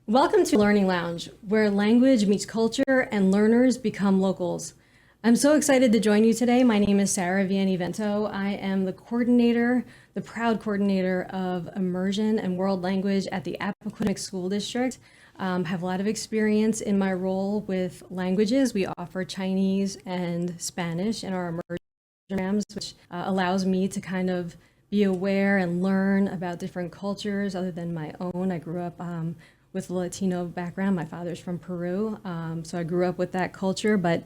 Welcome to Learning Lounge, where language meets culture and learners become locals. I'm so excited to join you today. My name is Sarah Vianney-Vento. I am the proud coordinator of Immersion and World Language at the Appoquinimink School District. Have a lot of experience in my role with languages. We offer Chinese and Spanish in our immersion programs, which allows me to kind of be aware and learn about different cultures other than my own. I grew up with a Latino background. My father's from Peru, so I grew up with that culture, but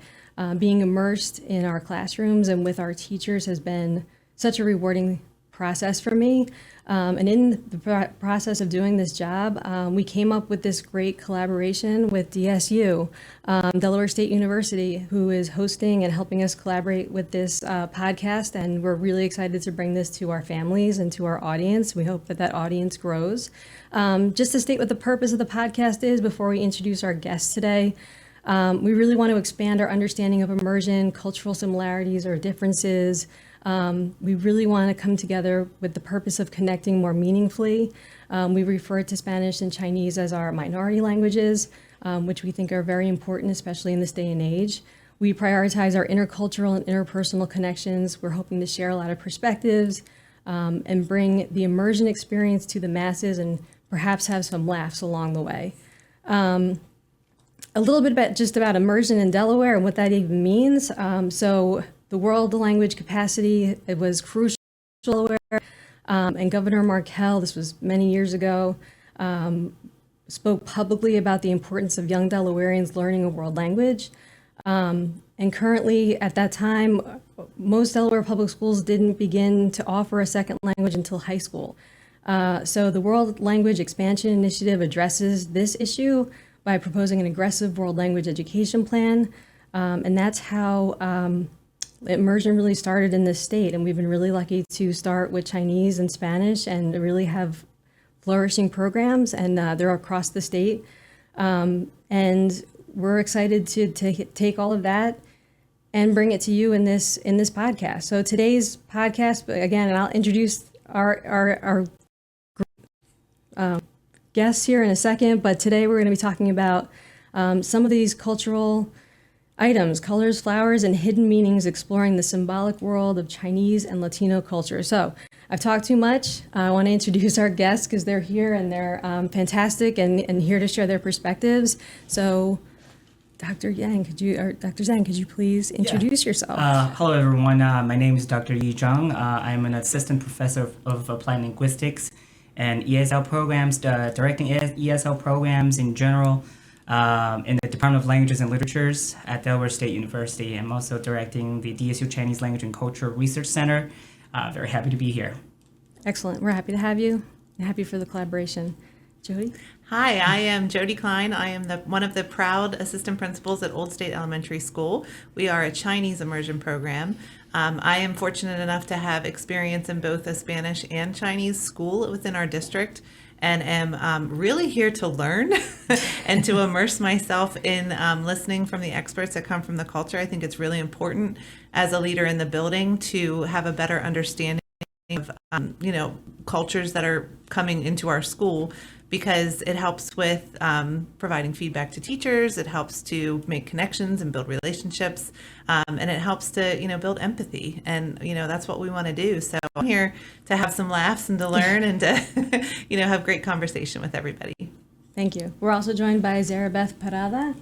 being immersed in our classrooms and with our teachers has been such a rewarding process for me. And in the process of doing this job, we came up with this great collaboration with DSU, Delaware State University, who is hosting and helping us collaborate with this podcast. And we're really excited to bring this to our families and to our audience. We hope that that audience grows. Just to state what the purpose of the podcast is before we introduce our guests today. We really want to expand our understanding of immersion, cultural similarities or differences. We really want to come together with the purpose of connecting more meaningfully. We refer to Spanish and Chinese as our minority languages, which we think are very important, especially in this day and age. We prioritize our intercultural and interpersonal connections. We're hoping to share a lot of perspectives and bring the immersion experience to the masses and perhaps have some laughs along the way. A little bit about immersion in Delaware and what that even means. So the world language capacity, it was crucial in Delaware, and Governor Markell, this was many years ago, spoke publicly about the importance of young Delawareans learning a world language. And currently, at that time, most Delaware public schools didn't begin to offer a second language until high school. So the World Language Expansion Initiative addresses this issue by proposing an aggressive world language education plan. And that's how immersion really started in this state. And we've been really lucky to start with Chinese and Spanish and really have flourishing programs, and they're across the state. And we're excited to take all of that and bring it to you in this podcast. So today's podcast, again, and I'll introduce our guests here in a second, but today we're going to be talking about some of these cultural items, colors, flowers, and hidden meanings, exploring the symbolic world of Chinese and Latino culture. So I've talked too much. I want to introduce our guests because they're here and they're fantastic and here to share their perspectives. So Dr. Zhang, could you please introduce yourself? Hello, everyone. My name is Dr. Yi Zhang. I'm an assistant professor of applied linguistics and ESL programs, directing ESL programs in general in the Department of Languages and Literatures at Delaware State University. I'm also directing the DSU Chinese Language and Culture Research Center. Very happy to be here. Excellent. We're happy to have you and happy for the collaboration. Jody? Hi, I am Jody Klein. I am one of the proud assistant principals at Old State Elementary School. We are a Chinese immersion program. I am fortunate enough to have experience in both a Spanish and Chinese school within our district, and am really here to learn and to immerse myself in listening from the experts that come from the culture. I think it's really important as a leader in the building to have a better understanding of cultures that are coming into our school, because it helps with providing feedback to teachers. It helps to make connections and build relationships, and it helps to build empathy, and that's what we want to do. So I'm here to have some laughs and to learn and to have great conversation with everybody. Thank you. We're also joined by Zarabeth Parada.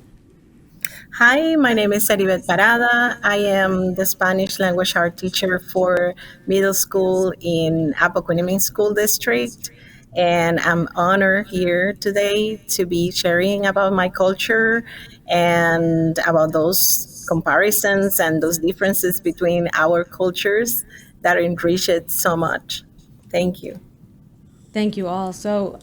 Hi, my name is Saribeth Parada. I am the Spanish language art teacher for middle school in Appoquinimink School District. And I'm honored here today to be sharing about my culture and about those comparisons and those differences between our cultures that enrich it so much. Thank you. Thank you all. So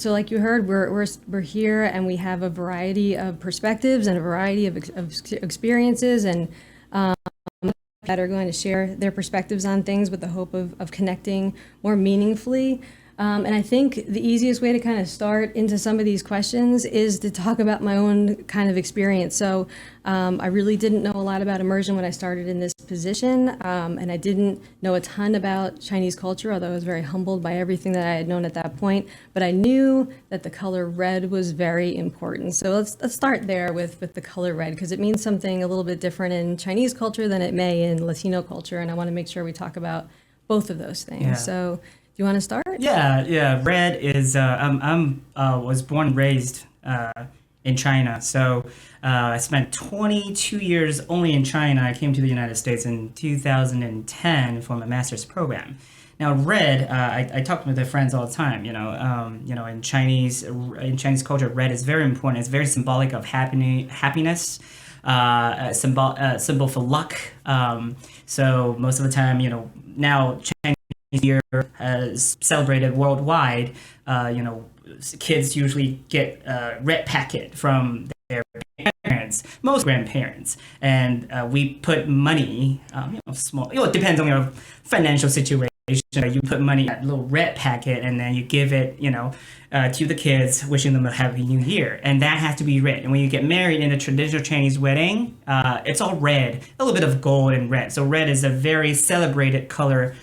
like you heard, we're here and we have a variety of perspectives and a variety of experiences and that are going to share their perspectives on things with the hope of connecting more meaningfully. And I think the easiest way to kind of start into some of these questions is to talk about my own kind of experience. So I really didn't know a lot about immersion when I started in this position, and I didn't know a ton about Chinese culture, although I was very humbled by everything that I had known at that point. But I knew that the color red was very important. So let's start there with the color red, because it means something a little bit different in Chinese culture than it may in Latino culture, and I want to make sure we talk about both of those things. Yeah. So do you want to start? Yeah. Red is was born and raised in China, so I spent 22 years only in China. I came to the United States in 2010 for my master's program. Now, red, I talk with my friends all the time. In Chinese culture, red is very important. It's very symbolic of happiness, symbol for luck. So most of the time, now Chinese New Year is celebrated worldwide. Kids usually get a red packet from their parents, most grandparents, and we put money, small. It depends on your financial situation. You put money in that little red packet, and then you give it, to the kids, wishing them a happy new year, and that has to be red. And when you get married in a traditional Chinese wedding, it's all red, a little bit of gold and red. So red is a very celebrated color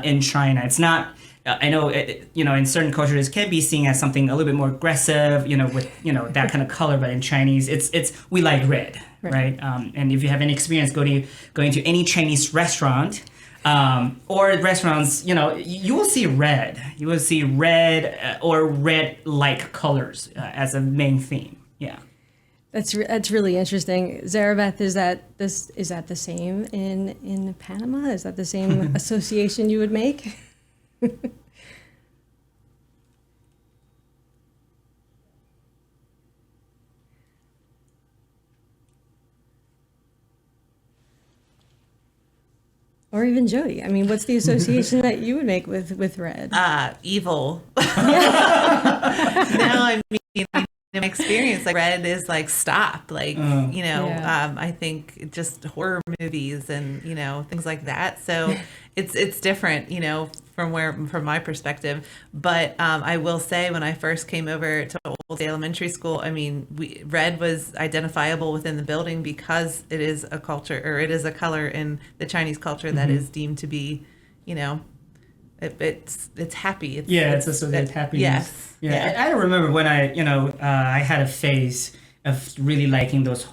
in China. It's not. I know, in certain cultures, it can be seen as something a little bit more aggressive, with that kind of color. But in Chinese, it's we like red, right? And if you have any experience going to any Chinese restaurant, or restaurants, you will see red. You will see red or red-like colors as a main theme. Yeah. That's really interesting. Zarabeth, is that the same in Panama? Is that the same association you would make? Or even Jody. I mean, what's the association that you would make with red? Evil. Now, I mean, in my experience, like red is like stop, like Yeah. I think just horror movies and things like that. So it's different, from my perspective. But I will say, when I first came over to Old State Elementary School, I mean, red was identifiable within the building because it is a culture, or it is a color in the Chinese culture that is deemed to be, it's happy. It's associated with happiness. Yes. Yeah. I remember when I had a phase of really liking those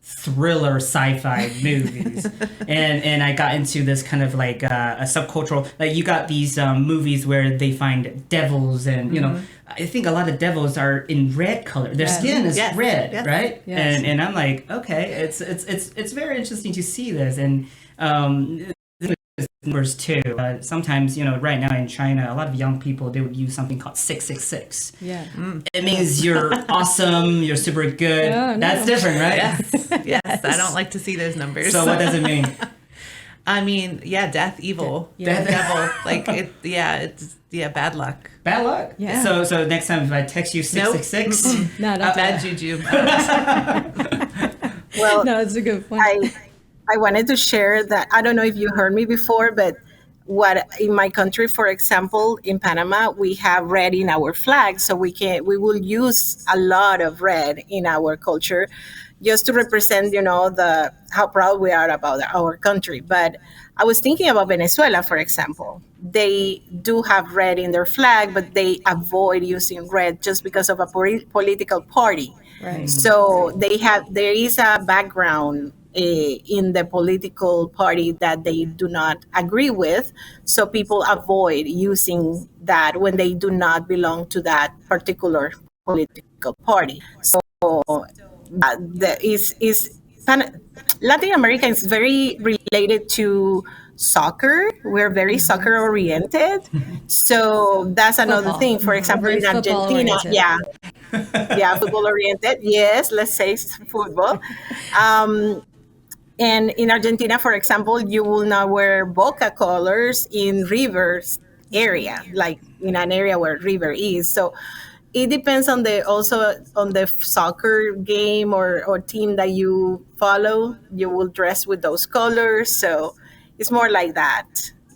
thriller sci-fi movies, and I got into this kind of like a subcultural, like you got these movies where they find devils, and I think a lot of devils are in red color. Their skin is red, right? Yes. And I'm like, okay, it's very interesting to see this, and numbers too. Sometimes, right now in China, a lot of young people, they would use something called 666. Yeah. It means you're awesome, you're super good. Oh, no. That's different, right? Yes. I don't like to see those numbers. So what does it mean? I mean, death, evil, Yeah. devil, like it's bad luck. Bad luck. Yeah. So next time if I text you 666, No, not Bad juju. Well, No, it's a good point. I wanted to share that. I don't know if you heard me before, but what in my country, for example, in Panama, we have red in our flag, so we will use a lot of red in our culture, just to represent, the how proud we are about our country. But I was thinking about Venezuela, for example. They do have red in their flag, but they avoid using red just because of a political party. Right. So there is a background in the political party that they do not agree with. So people avoid using that when they do not belong to that particular political party. So Latin America is very related to soccer. We're very soccer oriented. So that's another Football. thing. For example, Very in football Argentina, oriented. yeah, football oriented. Yes, let's say football. And in Argentina, for example, you will not wear Boca colors in River's area, like in an area where River is. So it depends on the soccer game or team that you follow. You will dress with those colors. So it's more like that.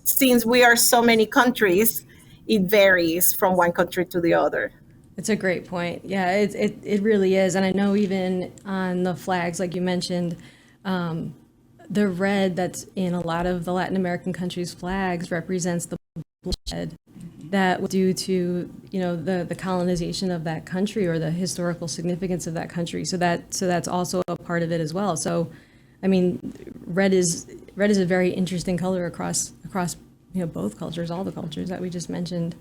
Since we are so many countries, it varies from one country to the other. It's a great point. Yeah, it really is. And I know even on the flags, like you mentioned, the red that's in a lot of the Latin American countries' flags represents the bloodshed that was due to, the colonization of that country or the historical significance of that country. So that's also a part of it as well. So, I mean, red is a very interesting color across both cultures, all the cultures that we just mentioned.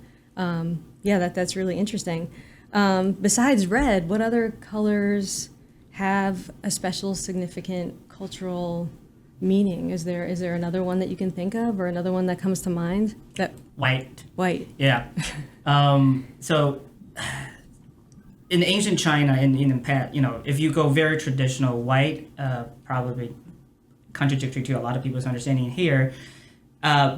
Yeah, that's really interesting. Besides red, what other colors have a special significant cultural meaning? Is there another one that you can think of, or another one that comes to mind? That White. White. Yeah. So in ancient China, in the past, if you go very traditional, white, probably contradictory to a lot of people's understanding here,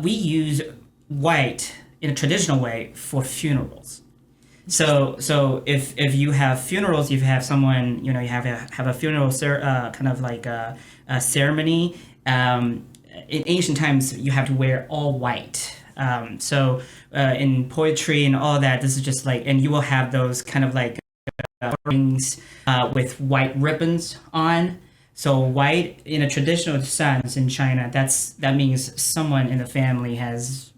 we use white in a traditional way for funerals. So if you have funerals, if you have someone, you have a funeral kind of like a ceremony. In ancient times, you have to wear all white. In poetry and all that, this is just like, and you will have those kind of like rings with white ribbons on. So white, in a traditional sense in China, that means someone in the family has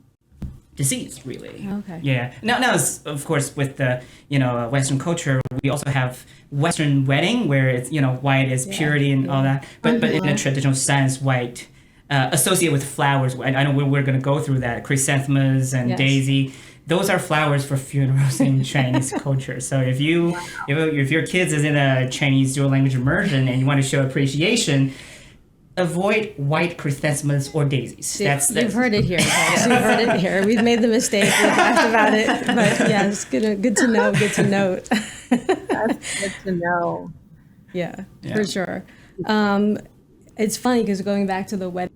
deceased, really. Okay. Yeah. Now, of course, with the Western culture, we also have Western wedding where it's white is purity and all that. But in a traditional sense, white associated with flowers. I know we're going to go through that. Chrysanthemums and daisy. Those are flowers for funerals in Chinese culture. So if your kids is in a Chinese dual language immersion and you want to show appreciation, avoid white chrysanthemums or daisies. You've heard it here, guys. You've heard it here. We've made the mistake. We've laughed about it, but yeah, it's good to know. Good to note. That's good to know. Yeah, for sure. It's funny because going back to the wedding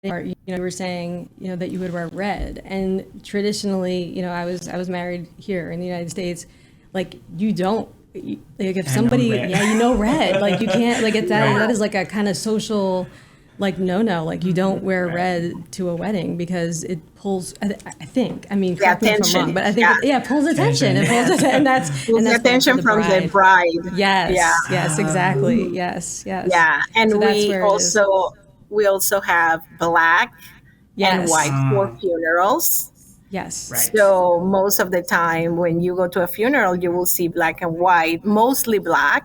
part, you were saying, that you would wear red, and traditionally, I was married here in the United States. Like, you don't, like, if somebody, red, like, you can't, like, that is like a kind of social, like, no, like, you don't wear red to a wedding because it pulls, I think, correct me if I'm wrong, but I think, it pulls attention. It pulls attention, and that's attention from the bride. Yes, exactly. Yes. Yeah, and so we also have black and white for funerals. Yes. Right. So most of the time when you go to a funeral, you will see black and white, mostly black.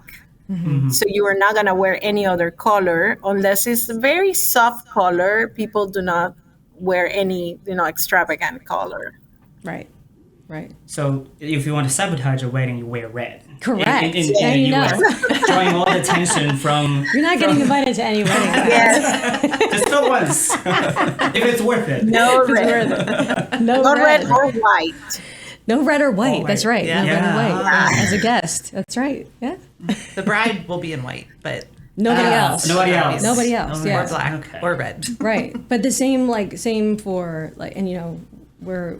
Mm-hmm. So you are not going to wear any other color unless it's a very soft color. People do not wear any, extravagant color. Right. So if you want to sabotage a wedding, you wear red. Correct. In the US, drawing all the attention from... You're not getting invited to any wedding. Yes. Just go once. If it's worth it. No red. No red or white. No red or white. White. That's right. Yeah. No red or white. Yeah. As a guest. That's right. Yeah. The bride will be in white, but Nobody else. Nobody else. Yeah. or black or red. Right. But the same for like, and we're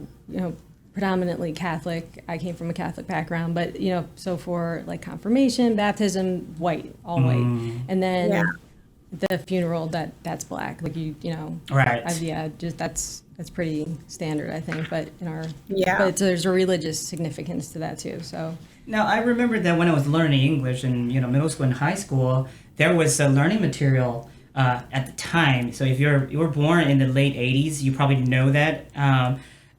predominantly Catholic. I came from a Catholic background, but so for like confirmation, baptism, white, all white, and then the funeral that's black. Like Right. Just that's pretty standard, I think. But but there's a religious significance to that too. So now I remember that when I was learning English in middle school and high school, there was a learning material at the time. So if you were born in the late '80s, you probably know that.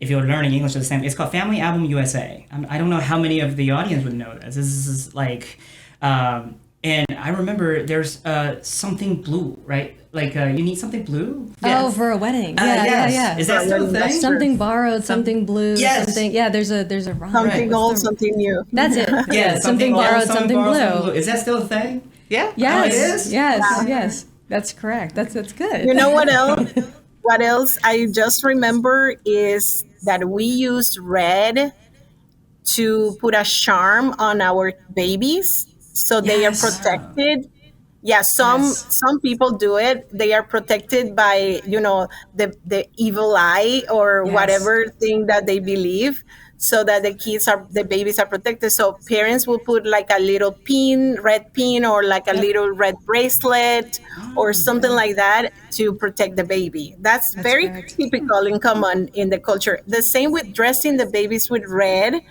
If you're learning English at the same, it's called Family Album USA. I don't know how many of the audience would know this. This is like, and I remember there's something blue, right? Like you need something blue. Oh, for a wedding. Yeah. Is that still a thing? Something borrowed, something blue. Yes. Something. Yeah. There's a rhyme. Something old, something new. That's it. Yeah. Something borrowed, something blue. Is that still a thing? Yeah. Yes. Oh, it is? Yes. That's correct. That's good. You know what else? What else I just remember is that we use red to put a charm on our babies so they are protected. Yeah, some people do it. They are protected by, the evil eye or whatever thing that they believe. so that the babies are protected. So parents will put like a little pin, red pin, or like a little red bracelet or something like that to protect the baby. That's That's very correct. typical and common in the culture. The same with dressing the babies with red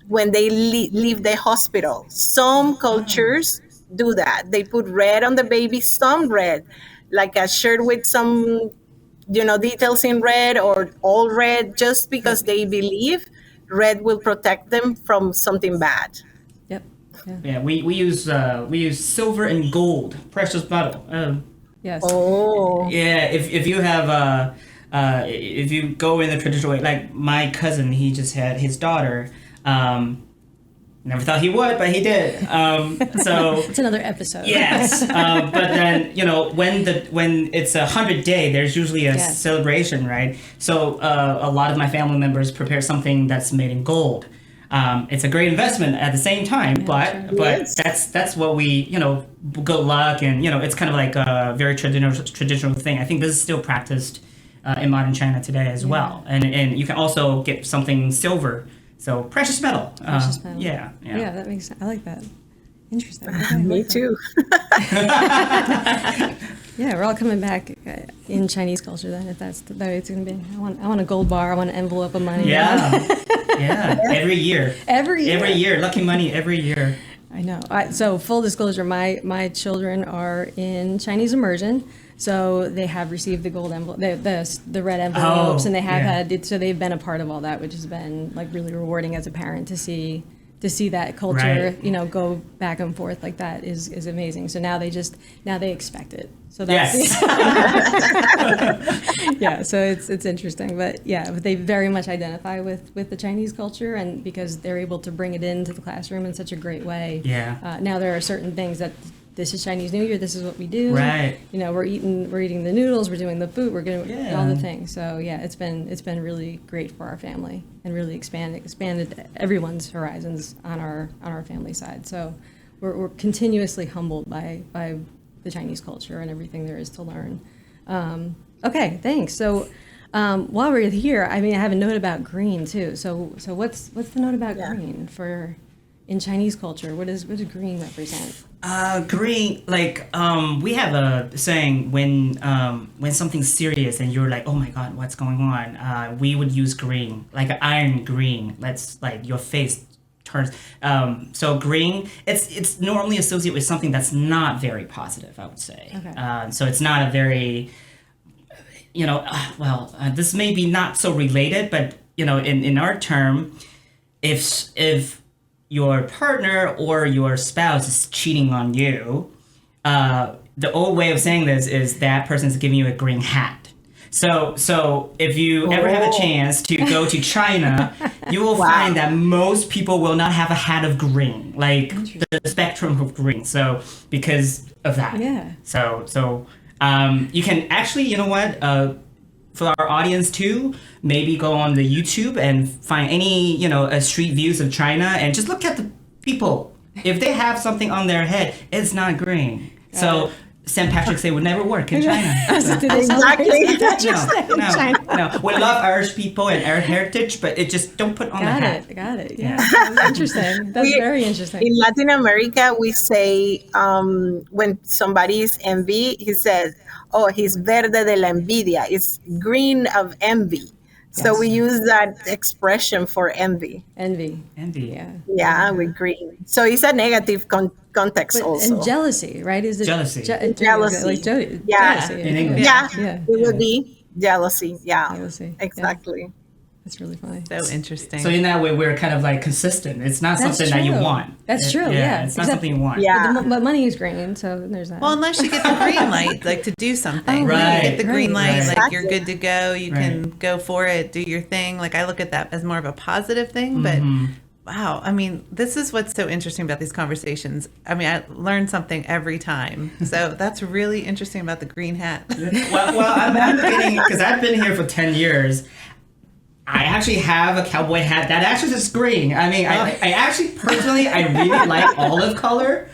when they leave the hospital. Some cultures do that. They put red on the baby, some red, like a shirt with some, details in red or all red, just because they believe red will protect them from something bad. Yep. Yeah. Yeah, we use silver and gold, precious metal. Yes. Oh, Yeah, if you have if you go in the traditional way, like my cousin, he just had his daughter. Never thought he would, but he did. So It's another episode. yes, but then when it's 100th day, there's usually a Yes. celebration, right? So a lot of my family members prepare something that's made in gold. It's a great investment at the same time, but Yes. that's what we good luck, and it's kind of like a very traditional thing. I think this is still practiced in modern China today as well, and you can also get something silver. So precious metal. Precious metal. Yeah. Yeah, that makes sense. I like that. Interesting. Okay, I me like that. too. Yeah, we're all coming back in Chinese culture then. If that's the way it's going to be. I want a gold bar. I want an envelope of money. Yeah. Yeah. Every year. Every year. Every year. Lucky money every year. I know. So full disclosure, my children are in Chinese immersion, so they have received the gold envelope, the red envelopes, Oh, and they have yeah. had it. So they've been a part of all that, which has been like really rewarding as a parent to see that culture, Right. go back and forth like that is amazing. So now they expect it. So that's Yes. yeah, so it's interesting, but they very much identify with the Chinese culture, and because they're able to bring it into the classroom in such a great way. Yeah. Now there are certain things that this is Chinese New Year. This is what we do. Right. We're eating the noodles. We're doing the food. We're doing Yeah. all the things. So yeah, it's been really great for our family and really expanded everyone's horizons on our family side. So we're continuously humbled by the Chinese culture and everything there is to learn. Okay, thanks. So while we're here, I have a note about green too. So what's the note about green in Chinese culture? What does green represent? Green, like we have a saying when something's serious and you're like, oh my god, what's going on? We would use green, like iron green. Let's like your face turns. So green, it's normally associated with something that's not very positive, I would say. Okay. So it's not a very, this may be not so related, but in our term, if your partner or your spouse is cheating on you, the old way of saying this is that person's giving you a green hat. So if you ever have a chance to go to China, you will find that most people will not have a hat of green, like the spectrum of green. So because of that. Yeah. So you can actually, for our audience too, maybe go on the YouTube and find any, street views of China and just look at the people. If they have something on their head, it's not green. So St. Patrick's Day would never work in China. Exactly. No. We love Irish people and our heritage, but it just don't put on the hat. Got it. Yeah. That's interesting. That's very interesting. In Latin America, we say when somebody is envy, he says, "Oh, he's verde de la envidia." It's green of envy. So we use that expression for envy. Envy. Envy. Yeah, with green. So it's a negative context also. And jealousy, right? Is it Jealousy. Jealousy. Like Yeah. jealousy. In English. Yeah, Yeah. it would be jealousy. Yeah, Jealousy. Yeah. exactly. That's really funny. So interesting. So in that way, we're kind of like consistent. It's not That's something that you true. want. That's true, yeah. It's not Except- something you want. Yeah. But money is green, so there's that. Well, unless you get the green light, like to do something. Oh, right. You get the green Right. light, Right. like you're good to go. You can Right. go for it, do your thing. Like I look at that as more of a positive thing. But wow, this is what's so interesting about these conversations. I learn something every time. So that's really interesting about the green hat. Well, I'm beginning, because I've been here for 10 years. I actually have a cowboy hat that actually is green. I actually personally, I really like olive color,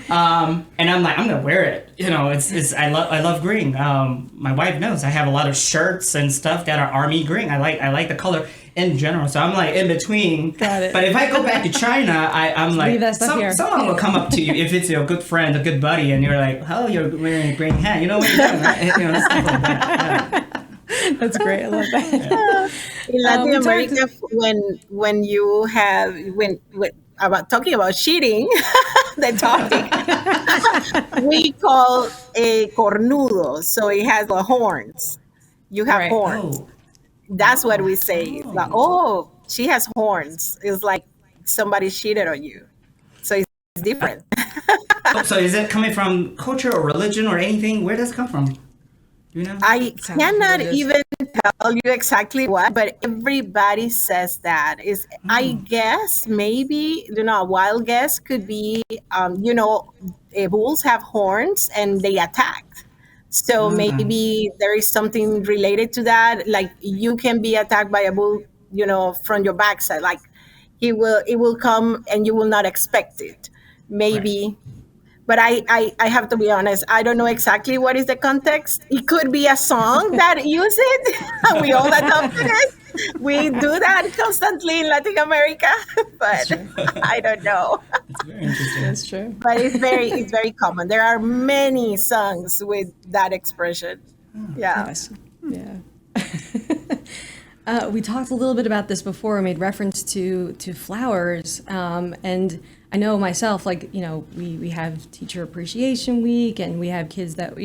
and I'm like, I'm gonna wear it. I love green. My wife knows I have a lot of shirts and stuff that are army green. I like the color. in general. So I'm like in between. Got it. But if I go back to China, I'm like, leave that stuff here. someone will come up to you if it's your good friend, a good buddy, and you're like, oh, you're wearing a green hat. You know what you're doing, right? Stuff like that. Yeah. That's great. I love that. In Latin we talked- America, when you have when about talking about cheating, the topic we call a cornudo. So it has the horns. You have Right. horns. Oh, That's what we say. It's like, oh, she has horns. It's like somebody cheated on you. So it's different. so is it coming from culture or religion or anything? Where does it come from? Do you know? I Sounds cannot religious. even tell you exactly what, but everybody says that. Is I guess maybe a wild guess could be bulls have horns and they attack. So maybe there is something related to that. Like you can be attacked by a bull, from your backside. Like it will come and you will not expect it. Maybe. But I have to be honest, I don't know exactly what is the context. It could be a song that use it. And we all adopt it. We do that constantly in Latin America, but I don't know. It's very interesting. That's true. But it's very common. There are many songs with that expression. Yeah. Yes. Yeah. We talked a little bit about this before. I made reference to flowers, and I know myself. Like we have Teacher Appreciation Week, and we have kids that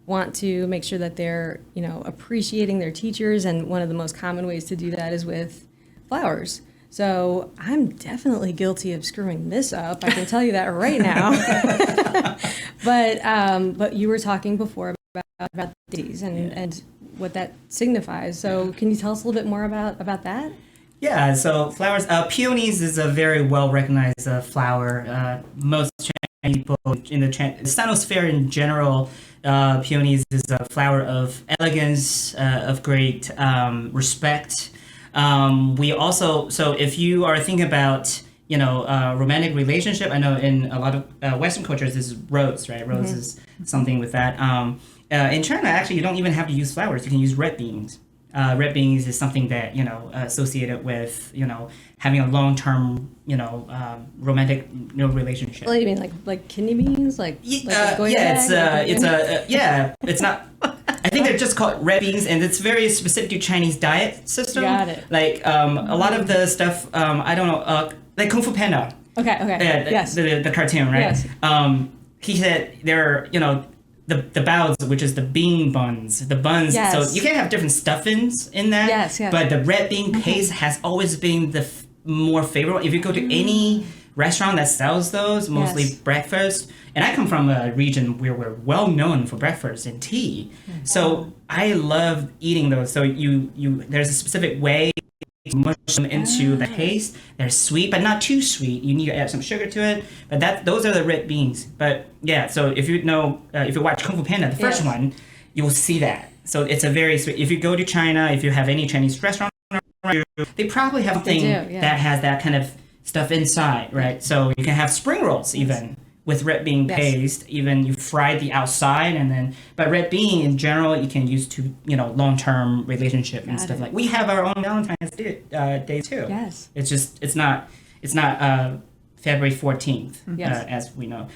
want to make sure that they're appreciating their teachers, and one of the most common ways to do that is with flowers. So I'm definitely guilty of screwing this up. I can tell you that right now. But you were talking before about daisies and what that signifies. So can you tell us a little bit more about that? Yeah, so flowers, peonies is a very well recognized flower. Most Chinese people in the Sinosphere in general, peonies is a flower of elegance, of great respect. We also, so if you are thinking about, romantic relationship, I know in a lot of Western cultures, this is rose, right? Rose is something with that. In China, actually, you don't even have to use flowers. You can use red beans. Red beans is something that, associated with, having a long-term, romantic, relationship. Well, you mean like kidney beans, like it's not. I think they're just called red beans, and it's very specific to Chinese diet system. Got it. Like a lot of the stuff, I don't know, like Kung Fu Panda. Okay. Yes. The cartoon, right? Yes. He said there are, the baos, which is the bean buns, the buns. Yes. So you can have different stuffings in that. Yes. But the red bean paste has always been the more favorable. If you go to any restaurant that sells those, mostly Yes. breakfast, and I come from a region where we're well known for breakfast and tea, so I love eating those. So you there's a specific way to mush them into the paste. They're sweet, but not too sweet. You need to add some sugar to it. But those are the red beans. But yeah, so if you if you watch Kung Fu Panda, the first Yes. one, you will see that. So it's a very sweet. If you go to China, if you have any Chinese restaurant, they probably have something do, yeah. that has that kind of stuff inside, right? So you can have spring rolls even with red bean Yes. paste. Even you fry the outside, and then but red bean in general you can use to long-term relationship and Got stuff it. like. We have our own Valentine's Day too. Yes. It's not February 14th Yes. as we know.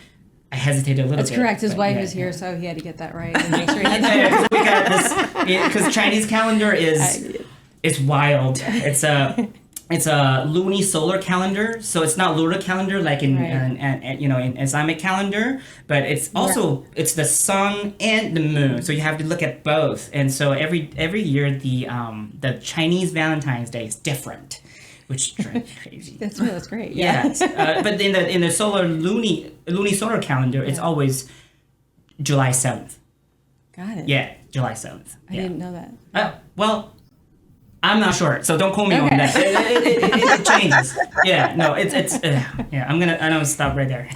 I hesitated a little That's bit. correct. His but wife yeah, is here, yeah. so he had to get that right and make sure he had that. Yeah, 'cause we got this because Chinese calendar is it's wild. It's a luni solar calendar, so it's not lunar calendar like in Right. in Islamic calendar, but it's also it's the sun and the moon, so you have to look at both. And so every year the Chinese Valentine's Day is different, which drives me crazy. That's great. Yes, but in the solar luni solar calendar, it's always July 7th. Got it. Yeah, July 7th. I didn't know that. Well, I'm not sure, so don't quote me on Okay. that. It changes. Yeah, no, it's yeah. I'm gonna stop right there.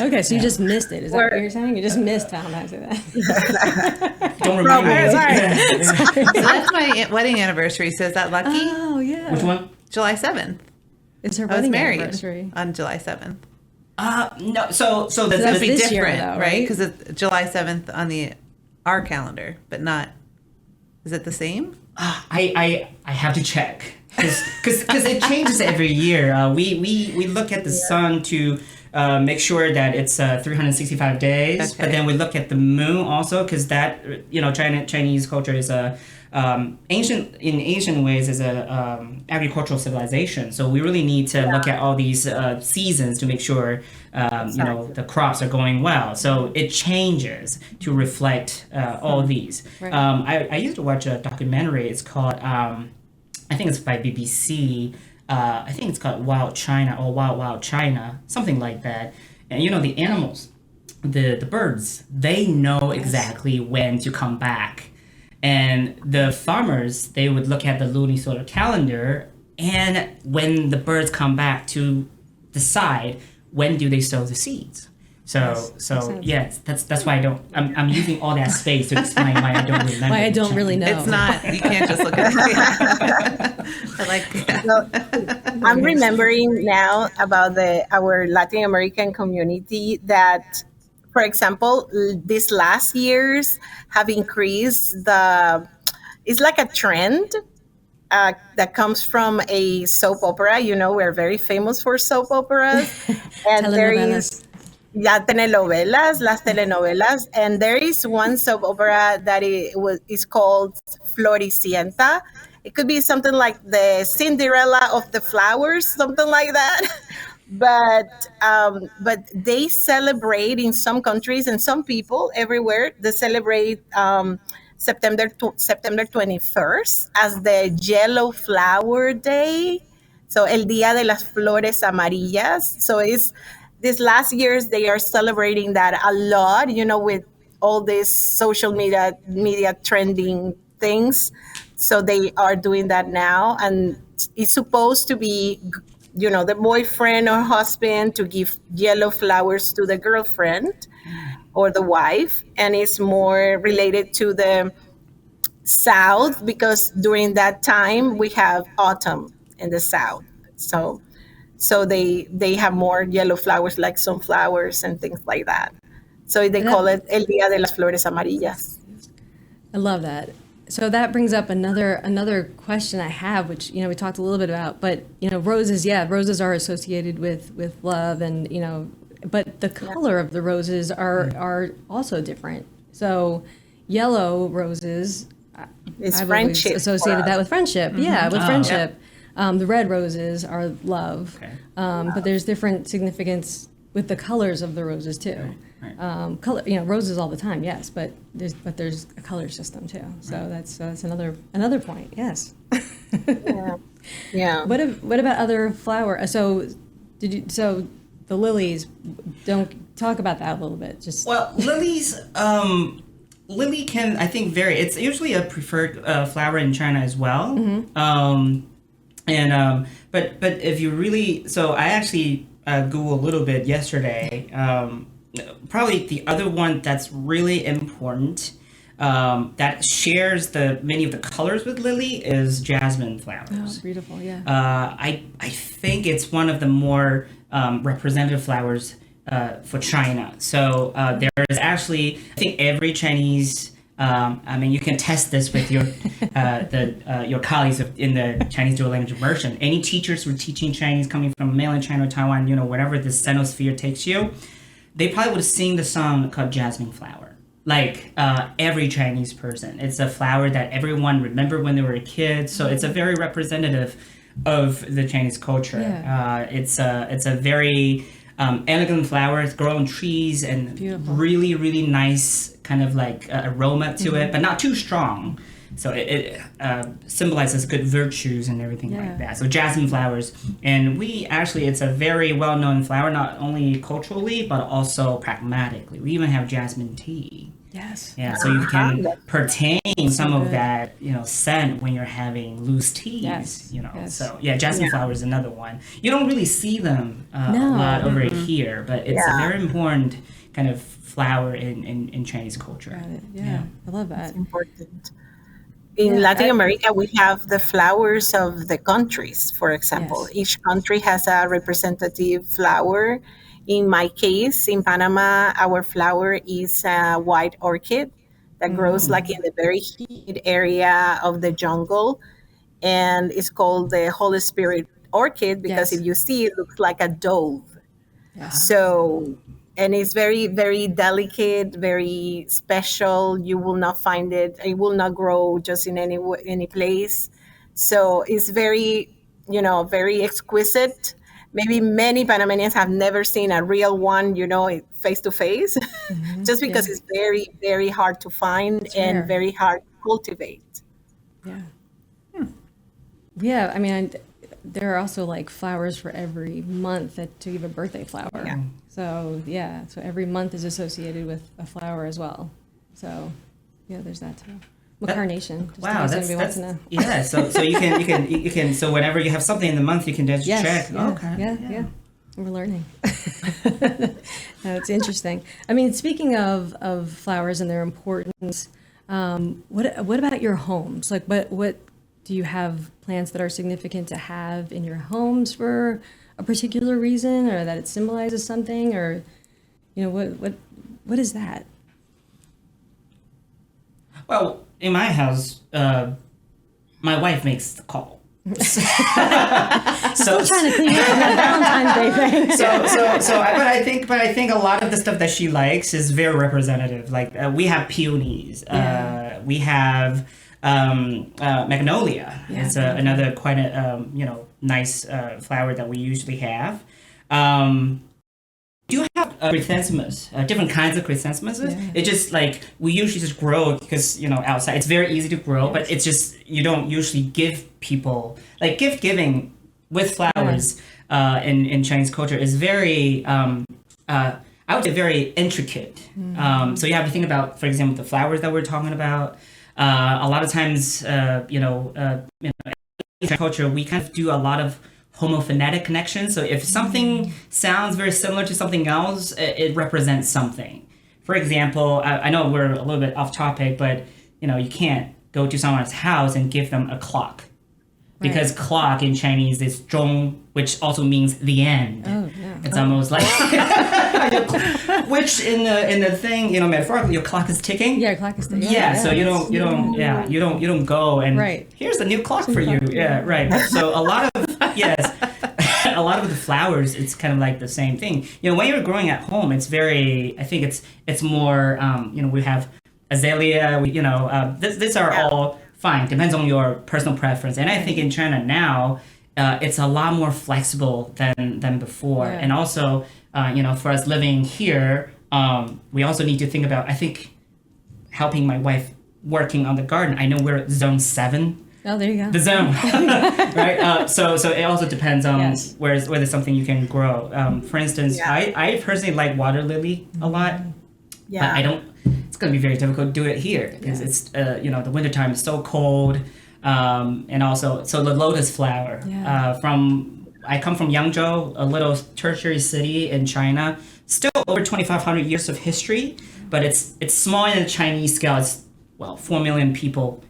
Okay, so you just missed it. Is that what you're saying? You just missed Valentine's Day. Don't remind me. Sorry. So that's my wedding anniversary. So is that lucky? Oh yeah. Which one? July 7th. It's her I was wedding married anniversary. on July 7th. No. So the that's It'd be this year, different, though, right? right? Because it's July 7th on our calendar, but not. Is it the same? I have to check because it changes every year. We look at the sun to make sure that it's 365 days, but Okay. then we look at the moon also because that Chinese culture is a ancient in ancient ways is a agricultural civilization. So we really need to look at all these seasons to make sure Exactly. the crops are going well. So it changes to reflect all these. Right. I used to watch a documentary. It's called I think it's by BBC. I think it's called Wild China or Wild China, something like that. And the animals, the birds, they know exactly when to come back. And the farmers, they would look at the lunisolar calendar, and when the birds come back to decide when do they sow the seeds. So Makes sense. yes, that's why I'm using all that space to explain why I don't remember. Why I don't the really know. It's not. You can't just look at it. I like. So I'm remembering now about our Latin American community that, for example, these last years have increased it's like a trend that comes from a soap opera. We're very famous for soap operas. And there is Telenovelas. las telenovelas, and there is one soap opera that is called Floricienta. It could be something like the Cinderella of the flowers, something like that. But they celebrate in some countries and some people everywhere. They celebrate September 21st as the Yellow Flower Day. So El Día de las Flores Amarillas. So it's these last years they are celebrating that a lot, with all these social media trending things. So they are doing that now, and it's supposed to be, the boyfriend or husband to give yellow flowers to the girlfriend or the wife, and it's more related to the south because during that time we have autumn in the south. So they have more yellow flowers like sunflowers and things like that. So they And call that, it El Día de las Flores Amarillas. I love that. So that brings up another question I have, which we talked a little bit about, but roses, yeah, roses are associated with love, and but the color of the roses are also different. So yellow roses, It's I've always friendship for associated us. that with friendship. Yeah, with Oh. friendship. The red roses are love, Okay. but there's different significance with the colors of the roses too. Right. Color, roses all the time, yes, but there's a color system too. So that's another point. Yes. Yeah. Yeah. What about other flower? So the lilies? Don't talk about that a little bit. Just Well, lilies, lily can, I think, vary. It's usually a preferred flower in China as well. But if you really, so I actually Googled a little bit yesterday. Probably the other one that's really important that shares many of the colors with lily is jasmine flowers. beautiful, yeah. I think it's one of the more representative flowers for China. So there is actually, I think every Chinese. I mean, you can test this with your colleagues in the Chinese dual language immersion. Any teachers who are teaching Chinese coming from mainland China or Taiwan, wherever the Sinosphere takes you, they probably would sing the song called Jasmine Flower. Like every Chinese person, it's a flower that everyone remembered when they were a kid. So it's a very representative of the Chinese culture. Yeah. It's a very elegant flower. It's grown on trees and Beautiful. really, really nice kind of like aroma to it, but not too strong. So it symbolizes good virtues and everything Yeah. like that. So jasmine flowers, and it's a very well-known flower, not only culturally but also pragmatically. We even have jasmine tea. Yes. Yeah, so you can pertain some of good. that, scent when you're having loose teas. Yes, yes. So yeah, jasmine flower is another one. You don't really see them a No. lot over here, but it's a Yeah. very important kind of flower in Chinese culture. Got it. Yeah. I love that. Important. In Yeah, Latin America, we have the flowers of the countries, for example. Yes. Each country has a representative flower. In my case, in Panama, our flower is a white orchid. that grows like in the very heat area of the jungle, and it's called the Holy Spirit orchid because if Yes. you see it looks like a dove. Yes. So, and it's very, very delicate, very special. You will not find it. It will not grow just in any place. So it's very, very exquisite. Maybe many Panamanians have never seen a real one, face to face, just Yeah. because it's very, very hard to find It's and rare. very hard to cultivate. Yeah. Yeah. I mean, there are also like flowers for every month to give a birthday flower. Yeah. So yeah, so every month is associated with a flower as well. So yeah, there's that too. Carnation. Just in Wow, case that's anybody wants to know. yeah. So you can so whenever you have something in the month, you can just Yes. check. Yeah, Okay. yeah. We're learning. No, it's interesting. I mean, speaking of flowers and their importance, what about your homes? Like, what do you have plants that are significant to have in your homes for a particular reason, or that it symbolizes something, or what is that? Well, in my house, my wife makes the call. So Trying to clean up from that Valentine's Day thing. but I think a lot of the stuff that she likes is very representative. Like we have peonies, we have magnolia. Yeah, It's another quite a nice flower that we usually have. Do you have chrysanthemums, different kinds of chrysanthemums? Yeah. It just like we usually just grow because outside it's very easy to grow, but it's just you don't usually give people like gift giving with flowers in Chinese culture is very I would say very intricate. So you have to think about, for example, the flowers that we're talking about. A lot of times, in culture we kind of do a lot of homophonetic connection. So if something sounds very similar to something else, it represents something. For example, I know we're a little bit off topic, but you can't go to someone's house and give them a clock. Because clock in Chinese is zhong, which also means the end. Oh, yeah. It's almost like which in the thing, metaphorically your clock is ticking. Yeah, clock is So you don't go and here's a new clock for you. Yeah, right. So a lot of a lot of the flowers, it's kind of like the same thing. When you're growing at home, it's very. I think it's more. We have azalea. These are all fine. Depends on your personal preference. And I think in China now, it's a lot more flexible than before. Yeah. And also, for us living here, we also need to think about. I think helping my wife working on the garden. I know we're zone 7. Oh, there you go. The zone, right? So it also depends on whether something you can grow. For instance, I personally like water lily a lot, but I don't. It's going to be very difficult to do it here because it's the wintertime is so cold, and also the lotus flower. I come from Yangzhou, a little tertiary city in China. Still over 2,500 years of history, but it's small in the Chinese scale. It's 4 million people.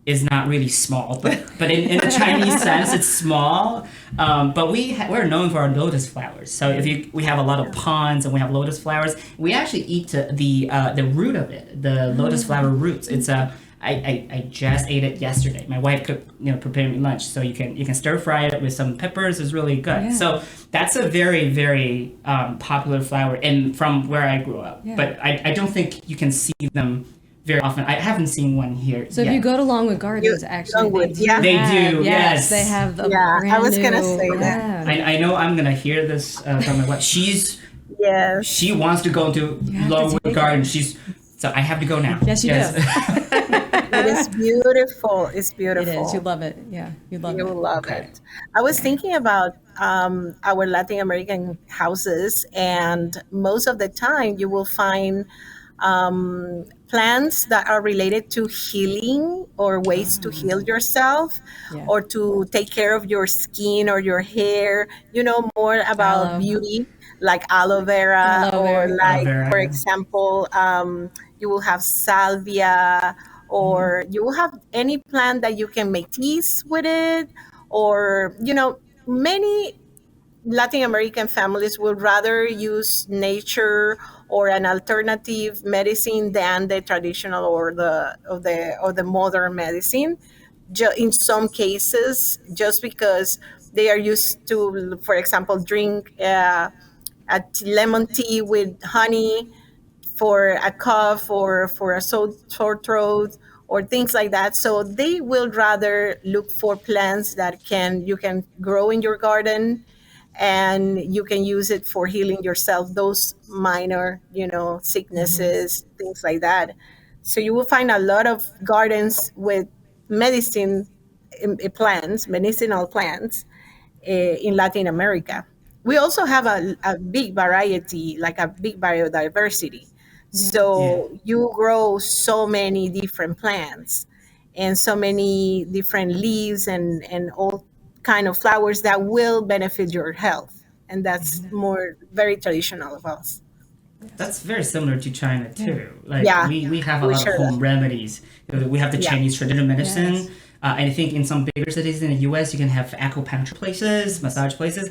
Is not really small, but in the Chinese sense, it's small. But we're known for our lotus flowers. So we have a lot of ponds and we have lotus flowers. We actually eat the root of it, the lotus flower roots. It's I just ate it yesterday. My wife prepared me lunch, so you can stir fry it with some peppers. It's really good. Yeah. So that's a very very popular flower, and from where I grew up. Yeah. But I don't think you can see them very often. I haven't seen one here. So yet. if you go to Longwood Gardens, actually, Longwood, they yeah. They have- do, yes. They have a Yeah, brand I was gonna new- say that. I know I'm gonna hear this from my wife. Yes. She wants to go to have to Longwood take Garden. So I have to go now. Yes, you do. It is beautiful. It's beautiful. It is. You love it. Yeah, you love You it. will love Okay. it. I was thinking about our Latin American houses, and most of the time you will find plants that are related to healing or ways to heal yourself Yeah. or to take care of your skin or your hair, more about Aloe. beauty, like aloe vera, Aloe or vera. like, Aloe vera. for example, you will have salvia, or you will have any plant that you can make teas with it, or many Latin American families would rather use nature or an alternative medicine than the traditional or the modern medicine. In some cases, just because they are used to, for example, drink lemon tea with honey for a cough or for a sore throat or things like that. So they will rather look for plants that can you can grow in your garden, and you can use it for healing yourself, those minor, sicknesses, things like that. So you will find a lot of gardens with medicine plants, medicinal plants, in Latin America. We also have a big variety, like a big biodiversity. Yeah. So you grow so many different plants and so many different leaves and all kind of flowers that will benefit your health. And that's more very traditional of us. That's very similar to China too. Like Yeah, we have a we lot of sure home remedies. We have the Yeah. Chinese traditional medicine. Yes. And I think in some bigger cities in the U.S., you can have acupuncture places, massage places.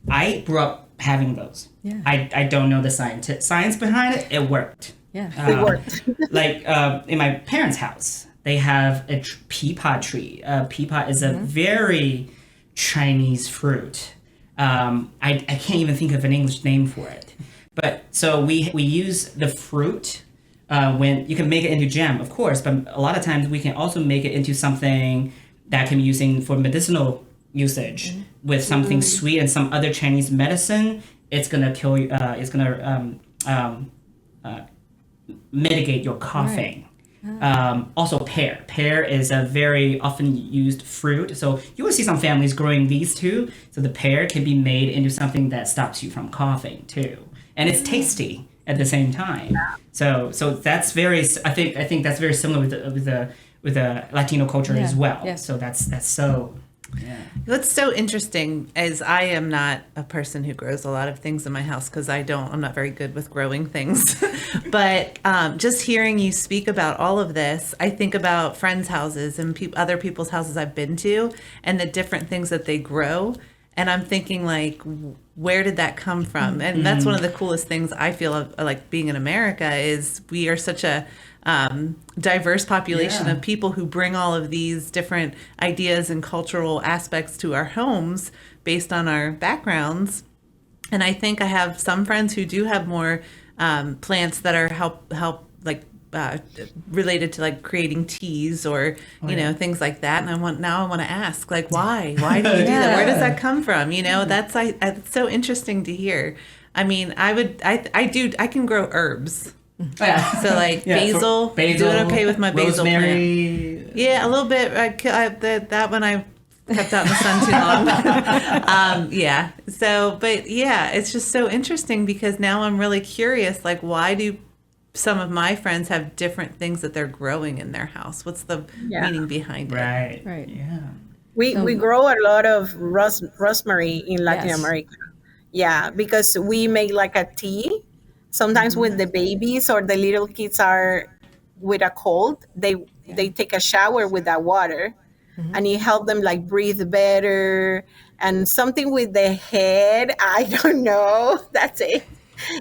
I grew up having those. Yeah. I don't know the science behind it. It worked. Yeah. It worked. Like in my parents' house, they have a peapod tree. Peapod is a very Chinese fruit. I can't even think of an English name for it. But so we use the fruit when you can make it into jam, of course, but a lot of times we can also make it into something that can be using for medicinal usage with something sweet and some other Chinese medicine. It's gonna kill you. It's gonna mitigate your coughing. Also, pear. Pear is a very often used fruit. So you will see some families growing these too. So the pear can be made into something that stops you from coughing too, and it's tasty at the same time. So that's very. I think that's very similar with the Latino culture as well. Yeah. So that's so. Yeah. What's so interesting is I am not a person who grows a lot of things in my house because I'm not very good with growing things. But just hearing you speak about all of this, I think about friends' houses and other people's houses I've been to and the different things that they grow. And I'm thinking, like, where did that come from? And that's one of the coolest things I feel like being in America is we are such a diverse population of people who bring all of these different ideas and cultural aspects to our homes based on our backgrounds. And I think I have some friends who do have more plants that are help like related to like creating teas or things like that. And I want to ask, like, why do you do that? Where does that come from? That's it's so interesting to hear. I mean, I can grow herbs. So like basil, doing okay with my basil rosemary. plant. Yeah, a little bit. That one I kept out in the sun too long. It's just so interesting because now I'm really curious. Like, why do some of my friends have different things that they're growing in their house? What's the meaning behind it? Right. Yeah. We grow a lot of rosemary in Latin America. Yeah, because we make like a tea. Sometimes when the babies or the little kids are with a cold, they take a shower with that water, and it helps them like breathe better. And something with the head, I don't know. That's it.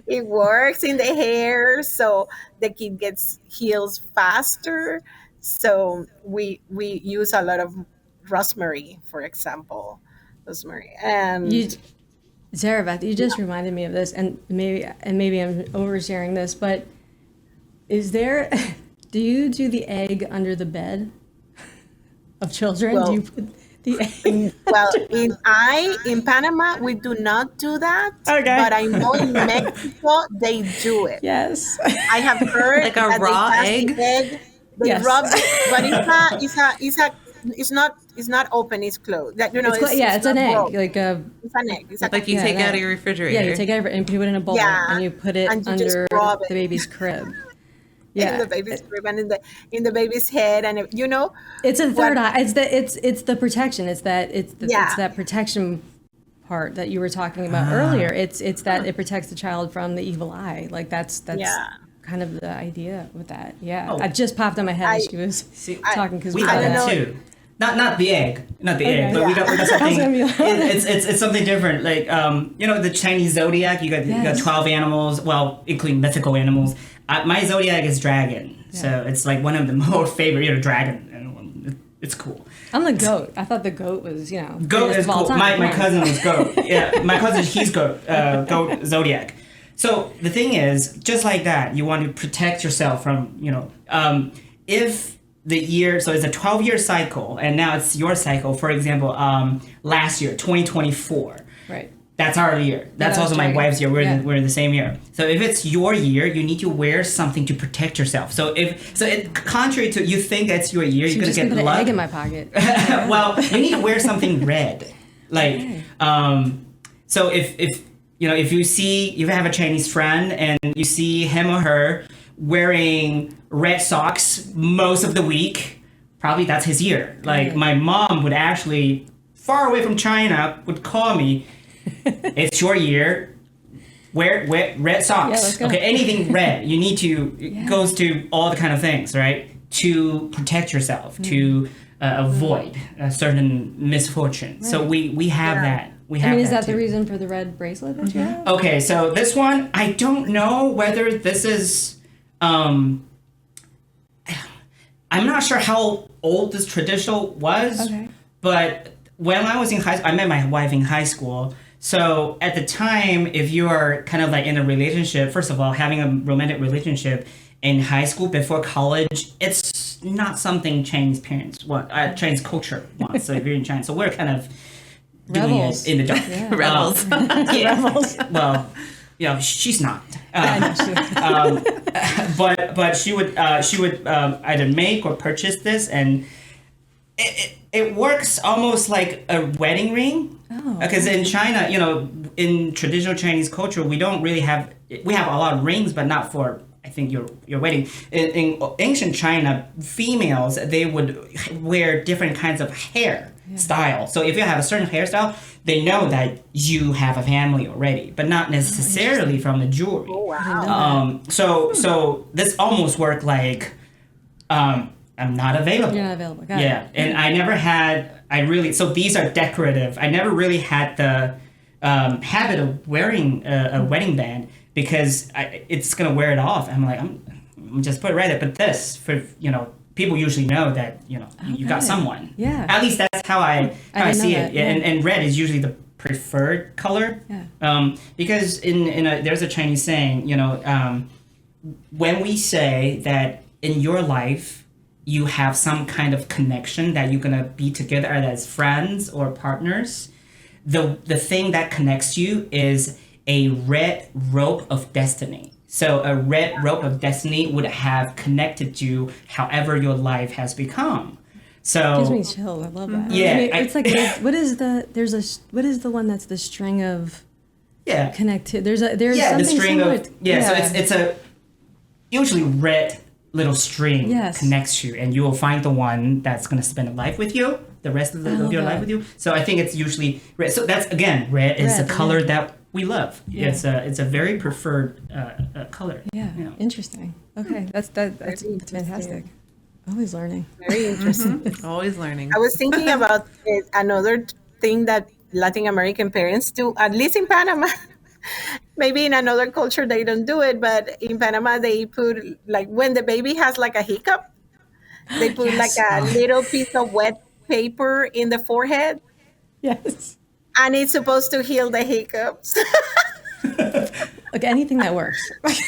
It works in the hair, so the kid heals faster. So we use a lot of rosemary, for example, rosemary and. Sarah Beth, you just reminded me of this, and maybe I'm oversharing this, but do you do the egg under the bed of children? Well, do you put the egg? Well, in Panama we do not do that. Okay. But I know in Mexico they do it. Yes. I have heard Like a that raw they egg? cast the egg. They Yes. rub it, but it's not open. It's closed. That It's an egg, broke. like a It's an egg. It's Like you take out of your refrigerator. you take it and put it in a bowl Yeah. and you put it And you just under rub the it. baby's crib. in Yeah, the baby's crib and in the baby's head, and it's a what- third eye. It's the protection. It's Yeah. that protection part that you were talking about earlier. It's that it protects the child from the evil eye. Like that's Yeah. kind of the idea with that. Yeah, Oh. it just popped in my head as she was See, talking because we I have don't that know. too. not the egg, not the egg, but we got I was something. gonna be like- It's something different. Like the Chinese zodiac. You got Yes. 12 animals, well, including mythical animals. My zodiac is dragon, so it's like one of the more favorite dragon. And it's cool. I'm the goat. I thought the goat was, Goat greatest is of all cool. time. My cousin was goat. Yeah, my cousin, he's goat. Goat zodiac. So the thing is, just like that, you want to protect yourself from, if the year, so it's a 12-year cycle, and now it's your cycle. For example, last year, 2024. Right. That's our year. That's that also was my dragon. wife's year. We're Yeah. in the same year. So if it's your year, you need to wear something to protect yourself. So contrary to you think it's your year, you're You're gonna just get gonna put an luck. egg in my pocket. Well, you need to wear something red. Like, so if you have a Chinese friend and you see him or her wearing red socks most of the week, probably that's his year. Like my mom would actually, far away from China, would call me, it's your year. Wear red socks. Yeah, let's go. Okay, anything red. You need to, it goes to all the kind of things, right? To protect yourself, to avoid a certain misfortune. So we have that. We have Is that too. the reason for the red bracelet that you have? Okay, so this one, I don't know whether this is, I'm not sure how old this traditional was, Okay. but when I was in high school, I met my wife in high school. So at the time, if you are kind of like in a relationship, first of all, having a romantic relationship in high school before college, it's not something Chinese parents want, Chinese culture wants. So if you're in China, so we're kind of doing Rebels. it in the dark. Yeah. Rebels. Yeah. Rebels. Well, she's not. I know she- But she would either make or purchase this, and it works almost like a wedding ring. Oh, Because in China, in traditional Chinese culture, we don't really have, we have a lot of rings, but not for, I think, your wedding. In ancient China, females, they would wear different kinds of hair style. So if you have a certain hairstyle, they know that you have a family already, but not necessarily from the jewelry. Oh, wow. So this almost worked like, I'm not available. You're not available. Got Yeah, it. and I never had. So these are decorative. I never really had the habit of wearing a wedding band because it's gonna wear it off. I'm like, I'm just put it right there. But this, for people usually know that you got Okay. someone. Yeah. At least that's how I didn't see know it. that, Yeah. yeah. And red is usually the preferred color. Yeah. Because there's a Chinese saying, when we say that in your life you have some kind of connection that you're gonna be together as friends or partners, the thing that connects you is a red rope of destiny. So a red rope of destiny would have connected you however your life has become. So Gives me chills. I love that. Yeah, I mean, I- it's like what is the one that's the string of yeah, connected? There's the something string similar of to- so it's a usually red little string Yes. connects you, and you will find the one that's gonna spend a life with you, the rest of, of your that. life with you. So I think it's usually red. So that's again, red is Red, the color that we love. Yeah. It's a very preferred color. Yeah. Interesting. Okay. That's fantastic. Always learning. Very interesting. Always learning. I was thinking about another thing that Latin American parents do, at least in Panama. Maybe in another culture they don't do it, but in Panama they put, like, when the baby has like a hiccup, they put Yes. like a little piece of wet paper in the forehead, Yes. and it's supposed to heal the hiccups. Like anything that works.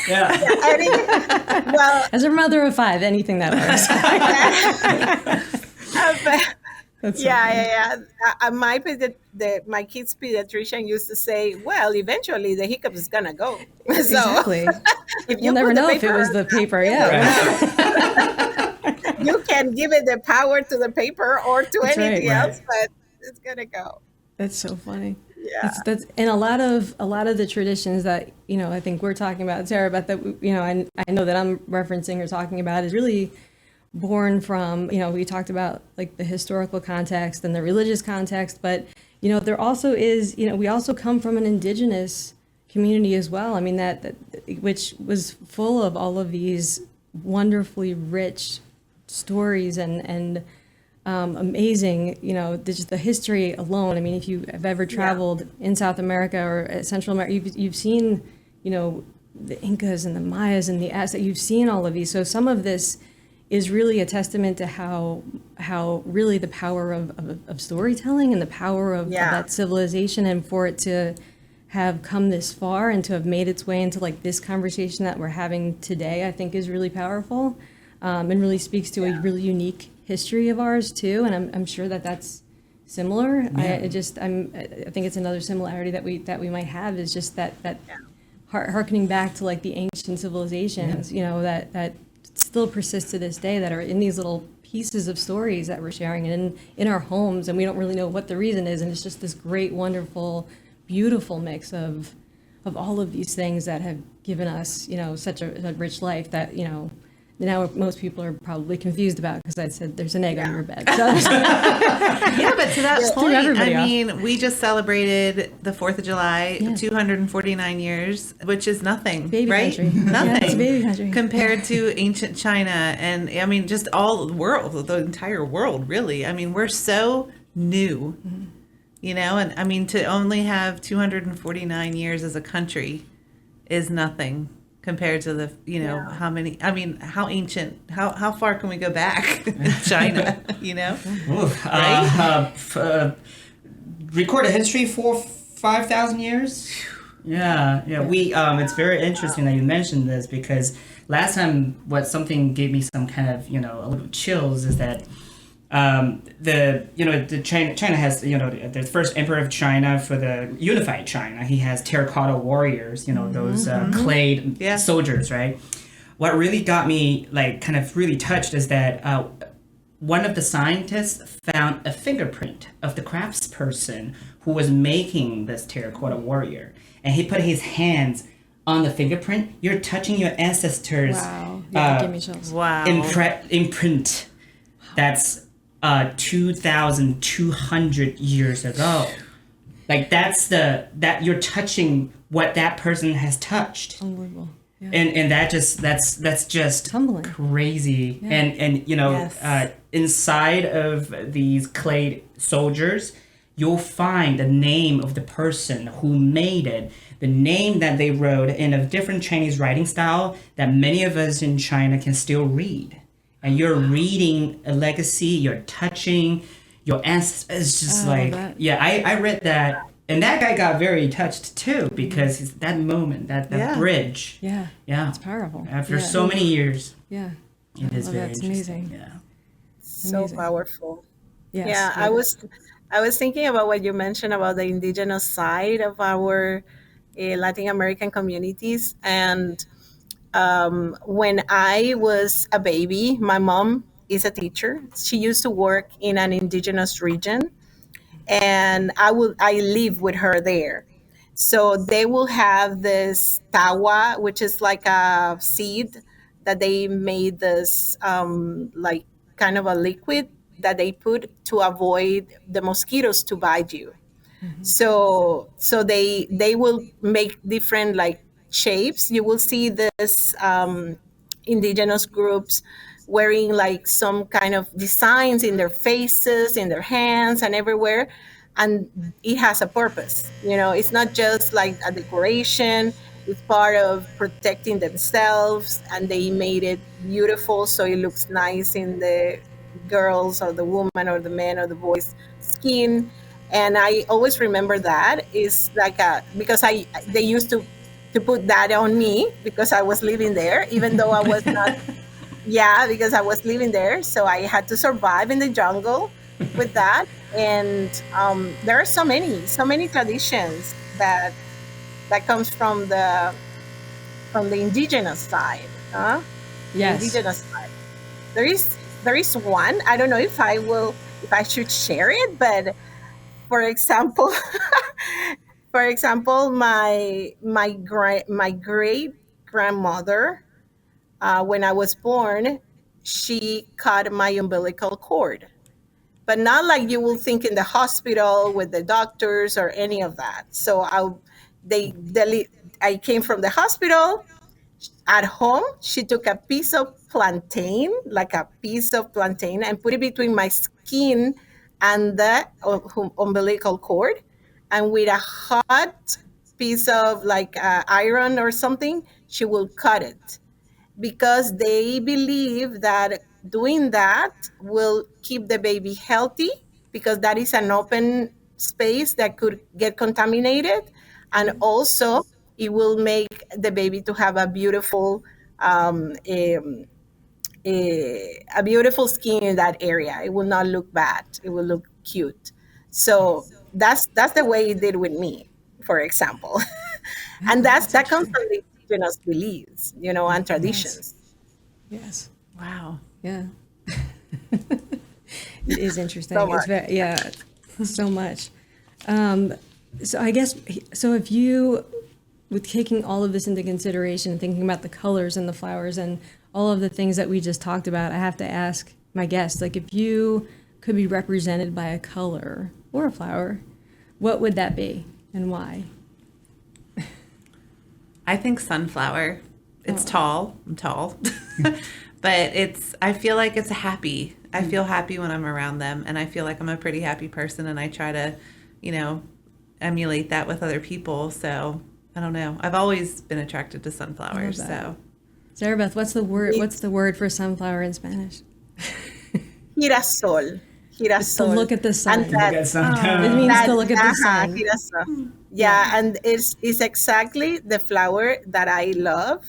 Yeah. And well, As a mother of 5, anything that works. That's so yeah. My kid's pediatrician used to say, "Well, eventually the hiccup is gonna go." So Exactly. if You'll never put the know if it was paper- the paper. Yeah. you can give it the power to the paper or to That's right. anything Right. else, but it's gonna go. That's so funny. Yeah. That's and a lot of the traditions that I think we're talking about, Sarah, about that I know that I'm referencing or talking about is really born from we talked about like the historical context and the religious context, but there also is we also come from an indigenous community as well. I mean that which was full of all of these wonderfully rich stories and amazing, just the history alone. I mean, if you have ever Yeah. traveled in South America or Central America, you've seen, the Incas and the Mayas and the Aztecs. You've seen all of these. So some of this is really a testament to how really the power of storytelling and the power of Yeah. that civilization, and for it to have come this far and to have made its way into like this conversation that we're having today, I think is really powerful, and really speaks to a really unique history of ours too. And I'm sure that that's similar. I think it's another similarity that we might have, is just that harkening back to like the ancient civilizations, that still persist to this day, that are in these little pieces of stories that we're sharing in our homes, and we don't really know what the reason is, and it's just this great, wonderful, beautiful mix of all of these things that have given us, such a rich life that, now most people are probably confused about, because I said there's an egg on your bed. So Yeah, but to that threw point, everybody I off. mean, we just celebrated the 4th of July, Yeah. 249 years, which is nothing, Baby right? country. Nothing. Yeah, it's baby country. Compared to ancient China. And I mean, just all the world, the entire world, really. I mean, we're so new, and I mean, to only have 249 years as a country is nothing compared to the, Yeah. how many, I mean, how ancient, how far can we go back in China, Oof, Right? Recorded history for 5,000 years. Yeah. We it's very interesting that you mentioned this, because last time something gave me some kind of a little chills is that the China has the first emperor of China, for the unified China. He has terracotta warriors, those clay Yeah. soldiers, right? What really got me like kind of really touched is that one of the scientists found a fingerprint of the craftsperson who was making this terracotta warrior, and he put his hands on the fingerprint. You're touching your ancestors' Wow, yeah, give me chills. Wow. imprint. That's 2,200 years ago. Like that you're touching what that person has touched. Unbelievable. Yeah. And that's just Humbling. crazy. Yeah. And Yes. inside of these clay soldiers, you'll find the name of the person who made it, the name that they wrote in a different Chinese writing style that many of us in China can still read. And you're reading a legacy, you're touching your ancestors. It's just I love like, that. yeah, I read that. And that guy got very touched too, because that moment, that Yeah. bridge. Yeah. Yeah. It's powerful. After Yeah. so many years, Yeah. it is love very that. It's interesting. amazing. Yeah. So Amazing. powerful. Yes. Yeah, I was thinking about what you mentioned about the indigenous side of our Latin American communities. And when I was a baby, my mom is a teacher. She used to work in an indigenous region, and I live with her there. So they will have this tawa, which is like a seed that they made this like kind of a liquid that they put to avoid the mosquitoes to bite you. So they will make different like shapes. You will see this indigenous groups wearing like some kind of designs in their faces, in their hands, and everywhere. And it has a purpose. It's not just like a decoration. It's part of protecting themselves, and they made it beautiful so it looks nice in the girls or the woman or the man or the boy's skin. And I always remember that is like a because I they used to put that on me because I was living there, even though I was not. Yeah, because I was living there, so I had to survive in the jungle with that. And there are so many traditions that comes from the indigenous side, huh? The Yes. indigenous side. There is one. I don't know if I should share it, but for example, for example, my great grandmother, when I was born, she cut my umbilical cord, but not like you will think in the hospital with the doctors or any of that. So they I came from the hospital. At home, she took a piece of plantain, like a piece of plantain, and put it between my skin and the umbilical cord. And with a hot piece of like iron or something, she will cut it because they believe that doing that will keep the baby healthy because that is an open space that could get contaminated, and also it will make the baby to have um, um, a beautiful skin in that area. It will not look bad, it will look cute. So that's the way it did with me, for example. And That's that comes interesting. from the indigenous beliefs, and Yes. traditions. Yes. Wow. Yeah. It is interesting. So It's much. very, yeah, so much. Um, so I guess, so if you, with taking all of this into consideration and thinking about the colors and the flowers and all of the things that we just talked about, I have to ask my guests, like if you could be represented by a color or a flower, what would that be and why? I think sunflower. It's Oh. tall. I'm tall. But I feel like it's happy. I feel happy when I'm around them, and I feel like I'm a pretty happy person, and I try to, emulate that with other people. So I don't know. I've always been attracted to sunflowers. I love that. So Sarah Beth, what's the word? What's the word for sunflower in Spanish? Girasol. It's to Girasol. look at the sun. And Look at some. It means to look at the sun. girasol. Yeah, and it's exactly the flower that I love.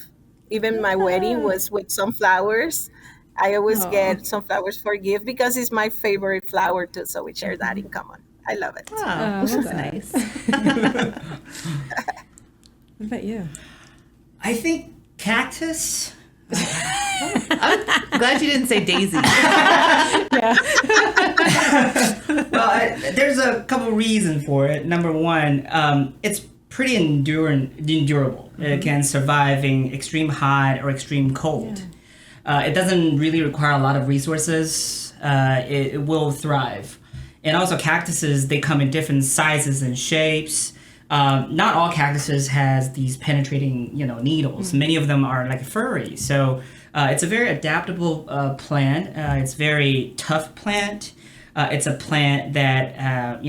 Even my wedding was with sunflowers. I always Oh, get sunflowers for gift because it's my favorite flower too. So we share that in common. I love it. oh, I love that's that. nice. what about you? I think cactus. I'm glad you didn't say daisy. Well, there's a couple reasons for it. Number one, it's pretty endurable. It can survive in extreme hot or extreme cold. It doesn't really require a lot of resources. It will thrive. And also cactuses, they come in different sizes and shapes. Not all cactuses has these penetrating, needles. Many of them are like furry. So it's a very adaptable plant. It's very tough plant. It's a plant that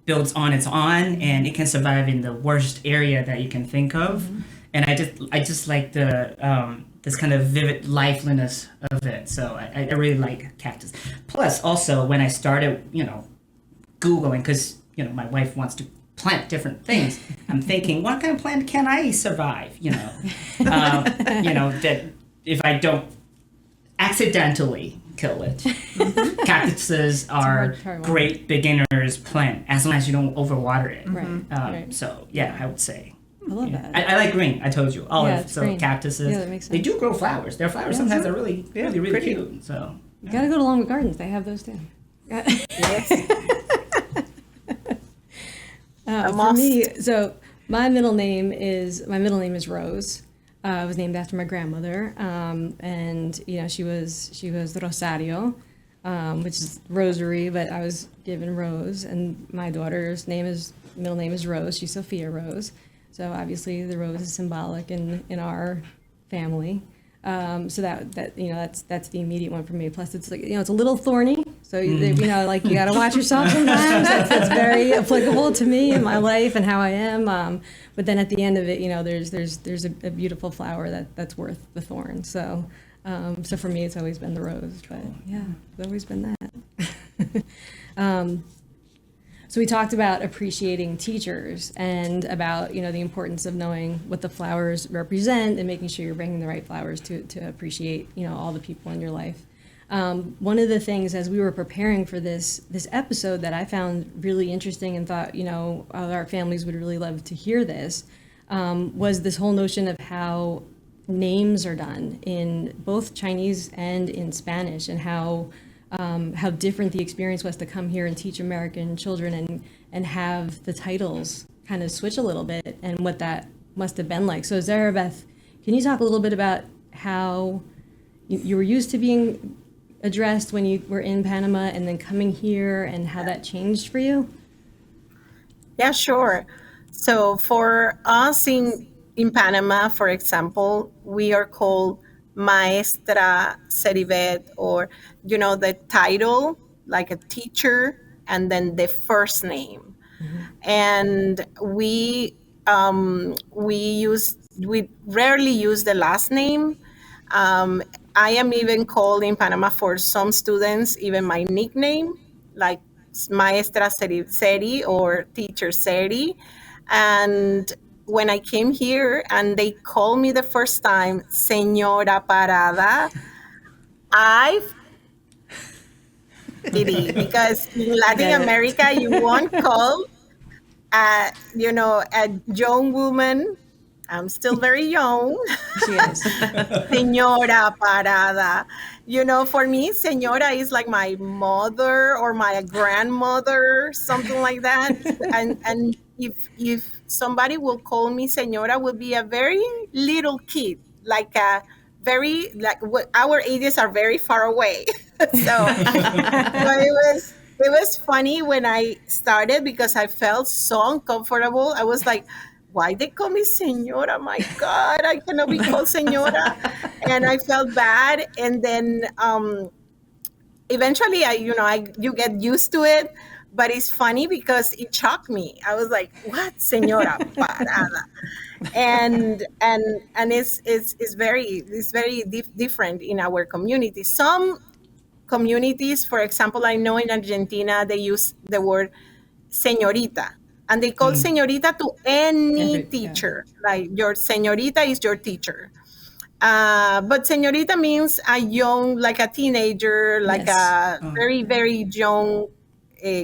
builds on its own, and it can survive in the worst area that you can think of. And I just like the this kind of vivid liveliness of it. So I really like cactus. Plus, also when I started, Googling, because my wife wants to plant different things. I'm thinking, what kind of plant can I survive? That if I don't accidentally kill it. Cactuses are hard one. great beginners plant as long as you don't overwater it. Right. Right. So yeah, I would say. I love Yeah. that. I like green. I told you. Olive. it's So green. cactuses. Yeah, that makes They sense. do grow flowers. Their flowers sometimes are really, really, really pretty. cute. So. You gotta go to Longwood Gardens. They have those too. For me, so my middle name is Rose. I was named after my grandmother, and she was Rosario, which is rosary, but I was given Rose, and my daughter's middle name is Rose. She's Sophia Rose, so obviously the rose is symbolic in our family. So that's the immediate one for me. Plus, it's like it's a little thorny, so you gotta watch yourself sometimes. That's very applicable to me in my life and how I am. But then at the end of it, there's a beautiful flower that's worth the thorn. So for me, it's always been the rose. But yeah, it's always been that. So we talked about appreciating teachers and about the importance of knowing what the flowers represent and making sure you're bringing the right flowers to appreciate all the people in your life. One of the things as we were preparing for this episode that I found really interesting and thought our families would really love to hear this was this whole notion of how names are done in both Chinese and in Spanish, and how different the experience was to come here and teach American children and have the titles kind of switch a little bit, and what that must have been like. So Zarabeth, can you talk a little bit about how you were used to being addressed when you were in Panama and then coming here, and how that changed for you? Yeah, sure. So for us in Panama, for example, we are called Maestra Ceribet, or, the title, like a teacher, and then the first name. And we rarely use the last name. I am even called in Panama for some students, even my nickname, like Maestra Seri or Teacher Seri. And when I came here and they called me the first time, Señora Parada, I pity, because in Latin Get it. America, you won't call a young woman. I'm still very young. She is. Señora Parada. For me, señora is like my mother or my grandmother, something like that. And if somebody will call me señora, will be a very little kid, like a very like our ages are very far away. So it was funny when I started because I felt so uncomfortable. I was like, why they call me señora? My God, I cannot be called señora. And I felt bad. And then eventually you get used to it. But it's funny because it shocked me. I was like, what, señora Parada? And it's very different in our community. Some communities, for example, I know in Argentina, they use the word señorita. And they call señorita to any teacher. Like your señorita is your teacher. But señorita means a young, like a teenager, like Yes. a very, very young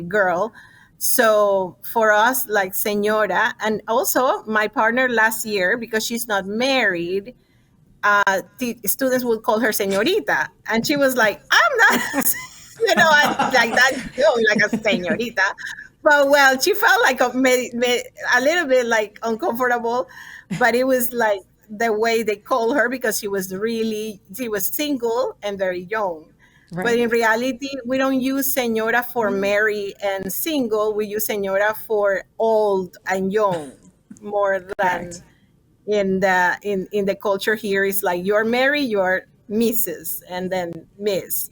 girl. So for us, like señora, and also my partner last year, because she's not married, students would call her señorita, and she was like, "I'm not," like that, like a señorita. But well, she felt like a little bit like uncomfortable, but it was like the way they call her because she was single and very young. But Right. in reality, we don't use señora for married and single. We use señora for old and young, more than Correct. in the culture here. It's like you're married, you're Mrs. and then Miss.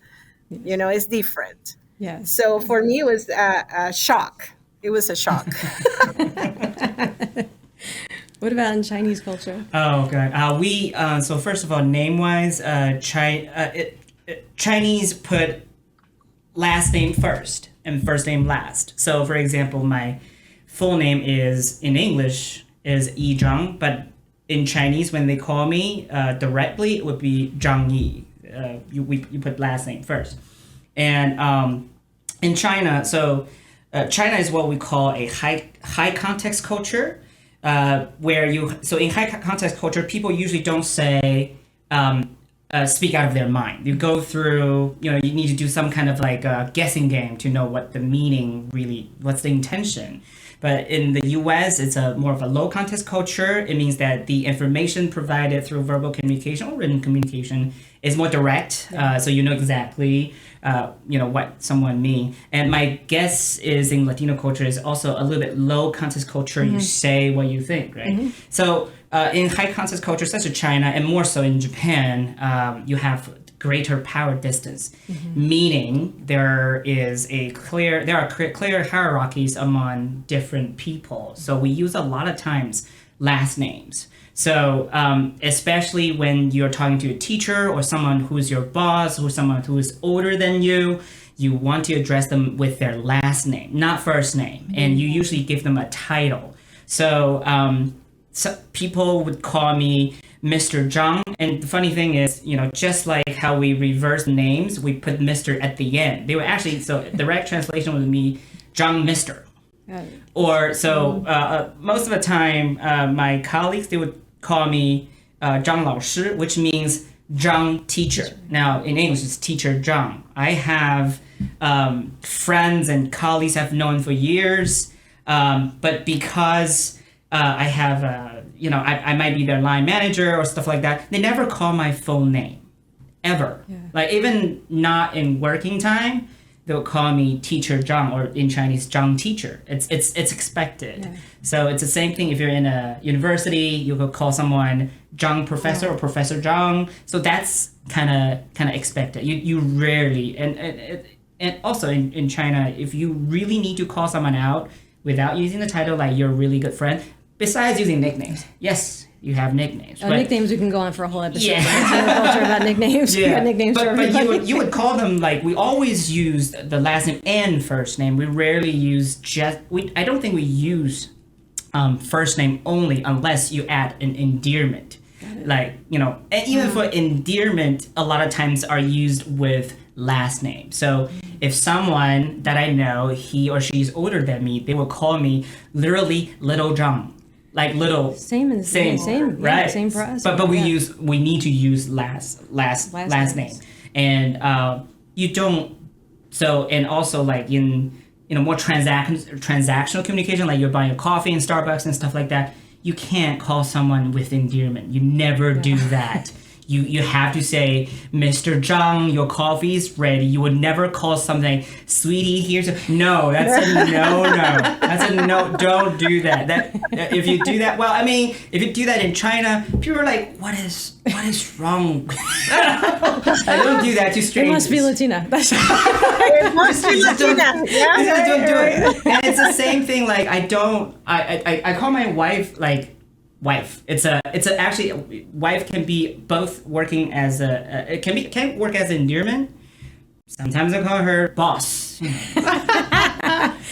It's different. Yes. So for me, it was a shock. It was a shock. What about in Chinese culture? Oh, God. So first of all, name-wise, Chinese put last name first and first name last. So, for example, my full name is, in English, is Yi Zhang, but in Chinese, when they call me directly, it would be Zhang Yi. You put last name first. And in China, China is what we call a high context culture, where in high context culture, people usually don't say speak out of their mind. You go through, you need to do some kind of like a guessing game to know what the meaning really, what's the intention. But in the US, it's more of a low context culture. It means that the information provided through verbal communication or written communication is more direct. So you know exactly, what someone means. And my guess is in Latino culture is also a little bit low context culture. You say what you think, right? So in high context culture such as China, and more so in Japan, you have greater power distance, meaning there are clear hierarchies among different people. So we use a lot of times last names. So especially when you're talking to a teacher or someone who's your boss or someone who is older than you want to address them with their last name, not first name. And you usually give them a title. So people would call me Mr. Zhang. And the funny thing is, just like how we reverse names, we put Mr. at the end. They were actually, so direct translation would be Zhang Mr. Or most of the time, my colleagues, they would call me Zhang 老师, which means Zhang teacher. Now, in English, it's teacher Zhang. I have friends and colleagues I've known for years, but because I have, I might be their line manager or stuff like that, they never call my full name, ever. Yeah. Like, even not in working time, they'll call me teacher Zhang, or in Chinese Zhang teacher. It's expected. Yeah. So it's the same thing if you're in a university, you could call someone Zhang professor or Professor Zhang. So that's kind of expected. You rarely, and also in China, if you really need to call someone out without using the title, like you're a really good friend, besides using nicknames, yes, you have nicknames. But Nicknames, we can go on for a whole episode. Yeah. It's in the culture about nicknames. We got nicknames for but everybody. you would call them, like, we always use the last name and first name. We rarely use I don't think we use first name only unless you add an endearment. Like, and even for endearment, a lot of times are used with last name. So if someone that I know, he or she's older than me, they will call me literally Little Zhang. Like little, Same, right? Same for us. But we yeah. we need to use last name, names. and you don't. So, and also, like, in more transactional communication, like you're buying a coffee in Starbucks and stuff like that, you can't call someone with endearment. You never do that. You have to say, Mr. Zhang, your coffee is ready. You would never call something, sweetie, here's a... No, that's a no. That's a no, don't do that. If you do that, well, I mean, if you do that in China, people are like, what is wrong? I don't do that to It strangers. must be Latina. That's It must be Latina. Yeah. Just don't do it. And it's the same thing, like, I call my wife, like, wife. It's actually, wife can be both working as it can work as endearment. Sometimes I call her boss.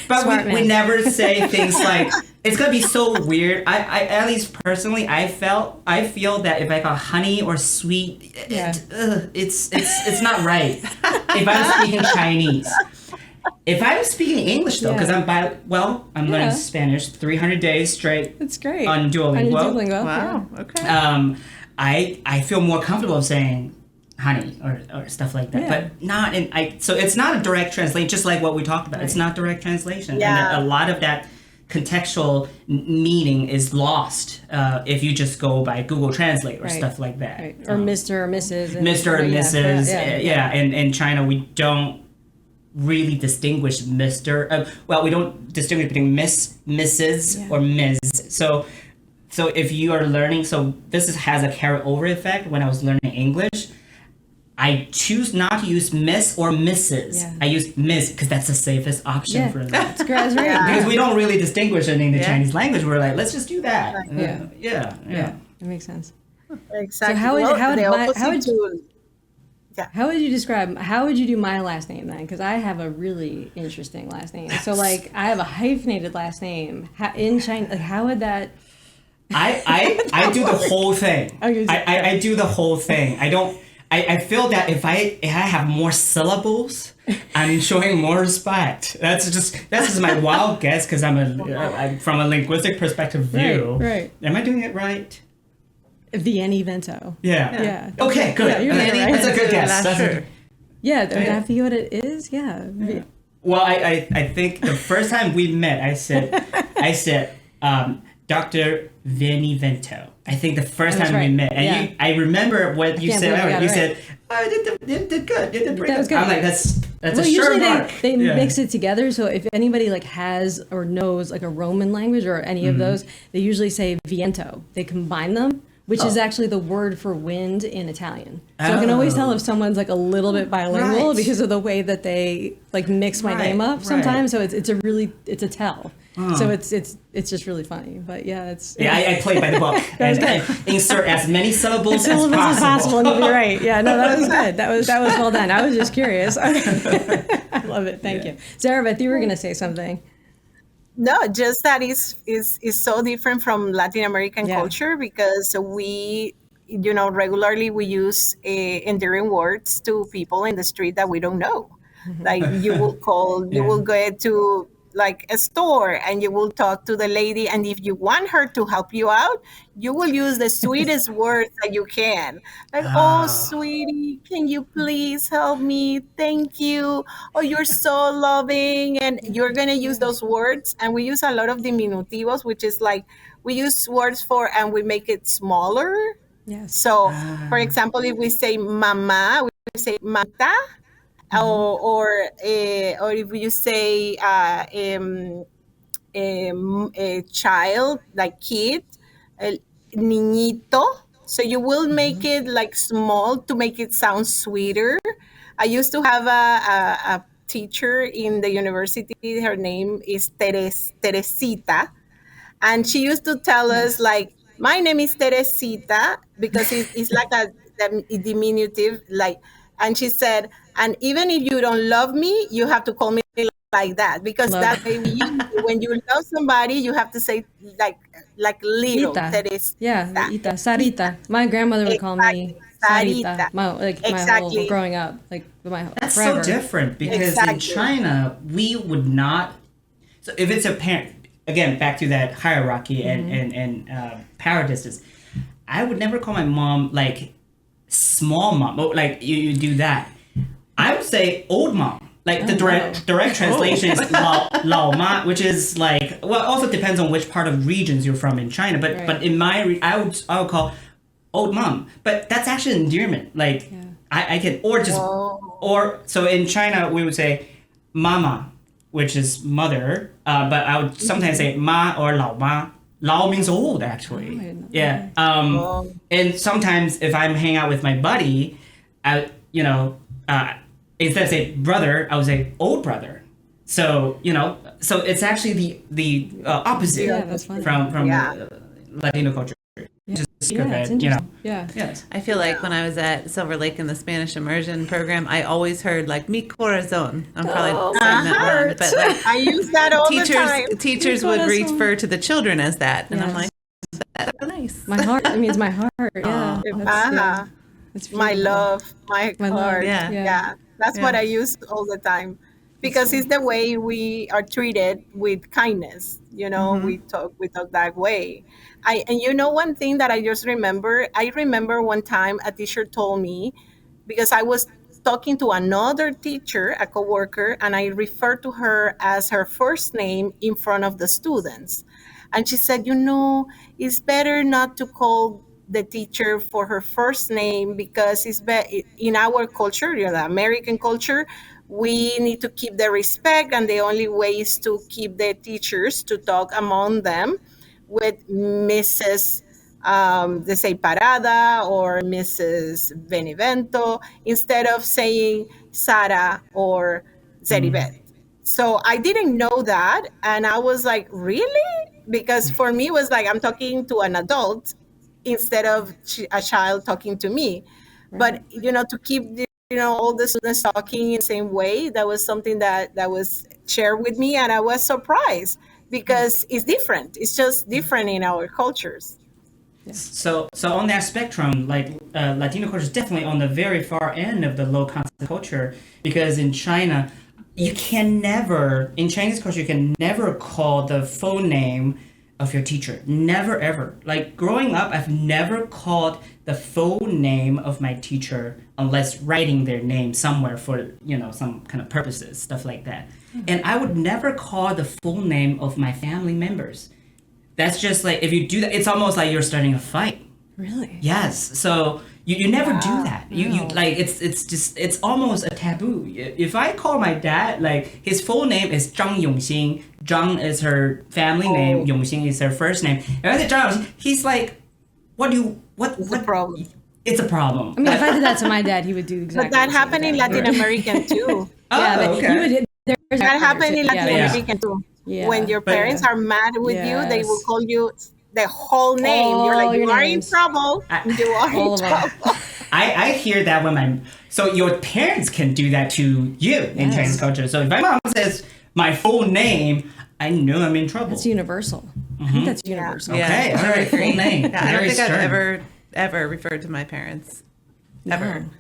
But we never say things like, it's gonna be so weird. I at least personally, I feel that if I call honey or sweet, it's not right. If I'm speaking Chinese. If I'm speaking English, though, because I'm learning Spanish 300 days straight. It's great. On Duolingo. Wow. Yeah. Okay. I feel more comfortable saying honey or stuff like that, but not so it's not a direct translation, just like what we talked about. Right. It's not direct translation. Yeah. And a lot of that contextual meaning is lost if you just go by Google Translate or stuff like that. Right. Or Mr. or Mrs. Mr. or Mrs. Yeah. And in China, we don't really distinguish Mr. We don't distinguish between Miss, Mrs. or Ms. So if you are learning, this has a carryover effect. When I was learning English, I choose not to use Miss or Mrs. Yeah. I use Ms. because that's the safest option for that. That's great. That's right. Because we don't really distinguish it in the Chinese language. We're like, let's just do that. Yeah. That makes sense. Exactly. So how would you describe, how would you do my last name then? Because I have a really interesting last name. So, like, I have a hyphenated last name. In China, like, how would that... I do the whole thing. I do the whole thing. I feel that if I have more syllables, I'm showing more respect. That's just my wild guess, because I'm from a linguistic perspective view. Right. Am I doing it right? Vieni Vento. Yeah. Okay, good. Yeah, you're right. That's a good guess. Would that be what it is? Yeah. Well, I think the first time we met, I said, Dr. Vinny Vento. I think the first time we met, and I remember what you said. You said, "Oh, you did good. You did pretty good." I'm like, that's a sure mark. They mix it together. So if anybody like has or knows like a Roman language or any of those, they usually say viento. They combine them, which is actually the word for wind in Italian. So I can always tell if someone's like a little bit bilingual because of the way that they like mix my name up sometimes. So it's a tell. So it's just really funny, but I play by the book and insert as many syllables as possible. And you'll be right. Yeah, no, that was good. That was well done. I was just curious. I love it. Thank you, Sarah. Beth, you were gonna say something. No, just that is so different from Latin American culture, because we, regularly we use endearing words to people in the street that we don't know. Like you will go to like a store and you will talk to the lady, and if you want her to help you out, you will use the sweetest words that you can. Like, oh, sweetie, can you please help me? Thank you. Oh, you're so loving. And you're going to use those words. And we use a lot of diminutivos, which is like we use words for and we make it smaller. Yes. So, for example, if we say mama, we say mata. or if you say a child, like kid, el niñito. So you will make it like small to make it sound sweeter. I used to have a teacher in the university. Her name is Teresita, and she used to tell us Nice. like, my name is Teresita, because it's like a diminutive, like, and she said, and even if you don't love me, you have to call me like that, because Love that's the way we use it. When you love somebody, you have to say like little Ita. Teresita. Yeah, the Ita. Ita. Sarita. My grandmother would call me Exactly. Sarita. Sarita. My whole Exactly. growing up, like my That's forever. so different because in Exactly. China we would not. So if it's a parent, again back to that hierarchy and power distance, I would never call my mom like small mom. Oh, like you do that. I would say old mom. Like the direct translation is lao ma, which is like, well, it also depends on which part of regions you're from in China. But Right. but in I would call old mom. But that's actually endearment. Like I can or just Whoa. or so in China we would say mama, which is mother. But I would sometimes say ma or lao ma. Lao means old actually. I didn't know Yeah. Whoa. And sometimes if I'm hanging out with my buddy, I instead of say brother, I would say old brother. So so it's actually the opposite Yeah, that's funny. from Yeah. Latino culture. Just think of Yeah, it's it, interesting. Yeah. Yes. I feel like when I was at Silver Lake in the Spanish immersion program, I always heard like mi corazón. I'm probably saying that wrong, but like I use that all the time. teachers Mi would corazón. refer to the children as that, and I'm Yes. like, that's so nice. My heart. It means my heart. Yeah. Ah, That's my beautiful. love, my My love, heart. yeah. Yeah, that's what Yeah. I use all the time, because it's the way we are treated with kindness. We talk that way. And one thing that I just remember. I remember one time a teacher told me, because I was talking to another teacher, a coworker, and I referred to her as her first name in front of the students. And she said, it's better not to call the teacher for her first name, because in our culture, the American culture, we need to keep the respect, and the only way is to keep the teachers to talk among them with Mrs. They say Parada or Mrs. Benevento, instead of saying Sara or Zeribet. So I didn't know that. And I was like, really? Because for me, it was like I'm talking to an adult instead of a child talking to me. But, to keep, all the students talking in the same way, that was something that was shared with me. And I was surprised, because it's different. It's just different in our cultures. So on that spectrum, like Latino culture is definitely on the very far end of the low concept culture, because in China, you can never, in Chinese culture, you can never call the full name of your teacher. Never ever. Like growing up, I've never called the full name of my teacher unless writing their name somewhere for some kind of purposes, stuff like that. And I would never call the full name of my family members. That's just like, if you do that, it's almost like you're starting a fight. Really? Yes. So you never do that. You No. like it's almost a taboo. If I call my dad, like his full name is Zhang Yongxing. Zhang is her family name. Yongxing is her first name. And I say Zhang Yongxing, he's like, what? It's a problem. It's a problem. I mean, if I did that to my dad, he would do exactly. But that the same happened in thing. Latin American too. Yeah, but okay. you would. There's That happened in Latin yeah. American too. Yeah. When your parents are mad with you, they will Yes. call you the whole name. You're All like, you your are in names. trouble. You are All in of them. trouble. I hear that when so your parents can do that to you in Yes. Chinese culture. So if my mom says my full name, I know I'm in trouble. That's universal. I think that's universal. Okay, all right, full name. Yeah, I don't Very think stern. I've ever referred to my parents. Ever. I don't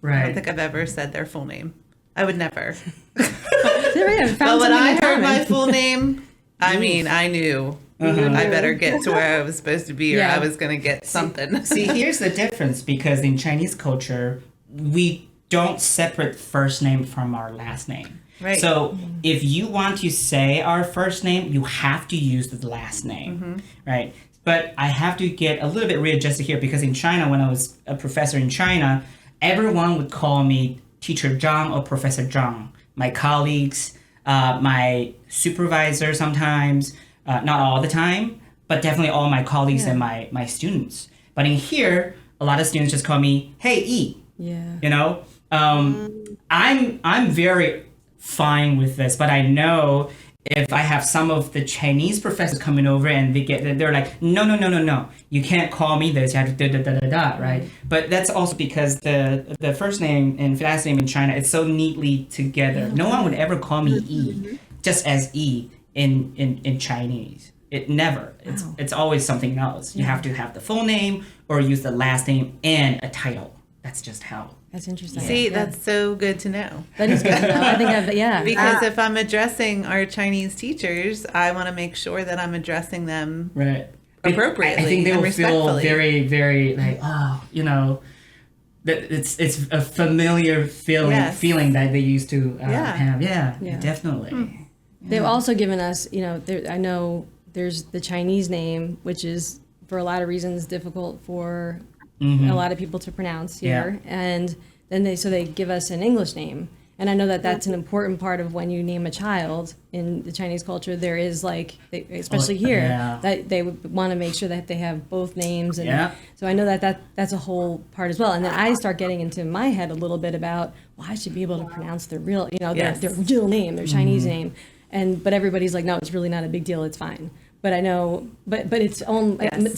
Right. think I've ever said their full name. I would never. There we go. But Found when something I in heard my common. full name, I mean, I knew I better get to where I was supposed to be, or Yeah. I was going to get something. See, here's the difference, because in Chinese culture, we don't separate first name from our last name. Right. So if you want to say our first name, you have to use the last name, right? But I have to get a little bit readjusted here, because in China, when I was a professor in China, everyone would call me Teacher Zhang or Professor Zhang. My colleagues, my supervisor sometimes, not all the time, but definitely all my colleagues and my students. But in here, a lot of students just call me, hey, E. Yeah. You know, I'm very fine with this, but I know if I have some of the Chinese professors coming over and they're like, no, you can't call me this, you have to da, right? But that's also because the first name and last name in China is so neatly together. No one would ever call me E, just as E in Chinese. It never. It's always something else. You have to have the full name or use the last name and a title. That's just how. That's interesting. See, that's so good to know. That is good to know. I think yeah. Because if I'm addressing our Chinese teachers, I want to make sure that I'm addressing them right appropriately. I think they and will feel respectfully. very, very like, oh, that it's a familiar feeling Yes. feeling that they used to Yeah. have. Yeah, Yeah. definitely. They've also given us, I know there's the Chinese name, which is for a lot of reasons difficult for a lot of people to pronounce here, and then they give us an English name, and I know that that's an important part of when you name a child in the Chinese culture. There is especially here, that they would want to make sure that they have both names, and so I know that's a whole part as well. And then I start getting into my head a little bit about, well, I should be able to pronounce their real, their real name, their Chinese name, but everybody's like, no, it's really not a big deal, it's fine. But I know, but it's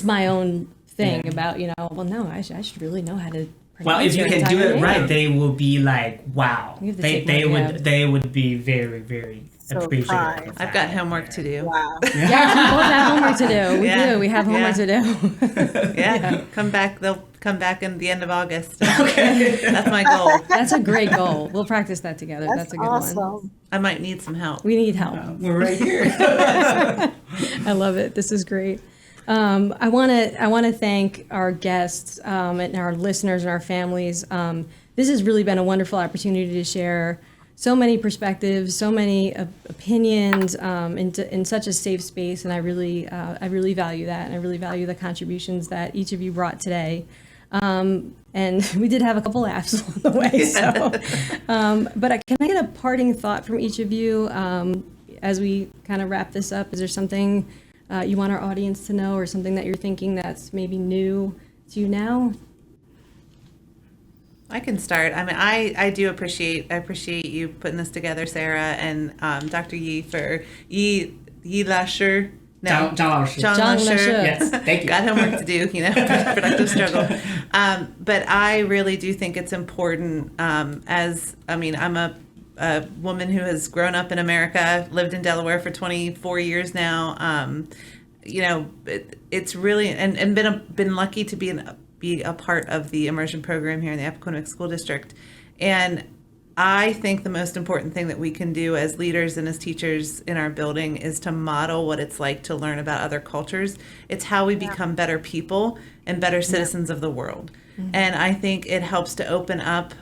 my own thing about, well, no, I should really know how to pronounce Well, if you your can do entire it name. right, they will be like, wow. You have to They take my- they would be very, very appreciative. proud. of I've that. got homework to do. Wow. Yeah, we both have homework to do. We Yeah. do. We have homework to do. Yeah, come back. They'll come back in the end of August. That's my goal. That's a great goal. We'll practice that together. That's a good one. awesome. I might need some help. We need help. We're right here. I love it. This is great. I want to thank our guests and our listeners and our families. This has really been a wonderful opportunity to share so many perspectives, so many opinions in such a safe space, and I really value that, and I really value the contributions that each of you brought today. And we did have a couple laughs along the way. So, but can I get a parting thought from each of you as we kind of wrap this up? Is there something you want our audience to know, or something that you're thinking that's maybe new to you now? I can start. I mean, I appreciate you putting this together, Sarah, and Dr. Yi for Yi Lasher. No, Zhang Lao Shi. Zhang Zhang Lasher. Lasher. Yes, thank you. Got homework to do, productive struggle. But I really do think it's important. I'm a woman who has grown up in America, lived in Delaware for 24 years now. It's really and been lucky to be a part of the immersion program here in the Appoquinimink School District. And I think the most important thing that we can do as leaders and as teachers in our building is to model what it's like to learn about other cultures. It's how we become better people and better citizens of the world. Mm-hmm. And I think it helps to open up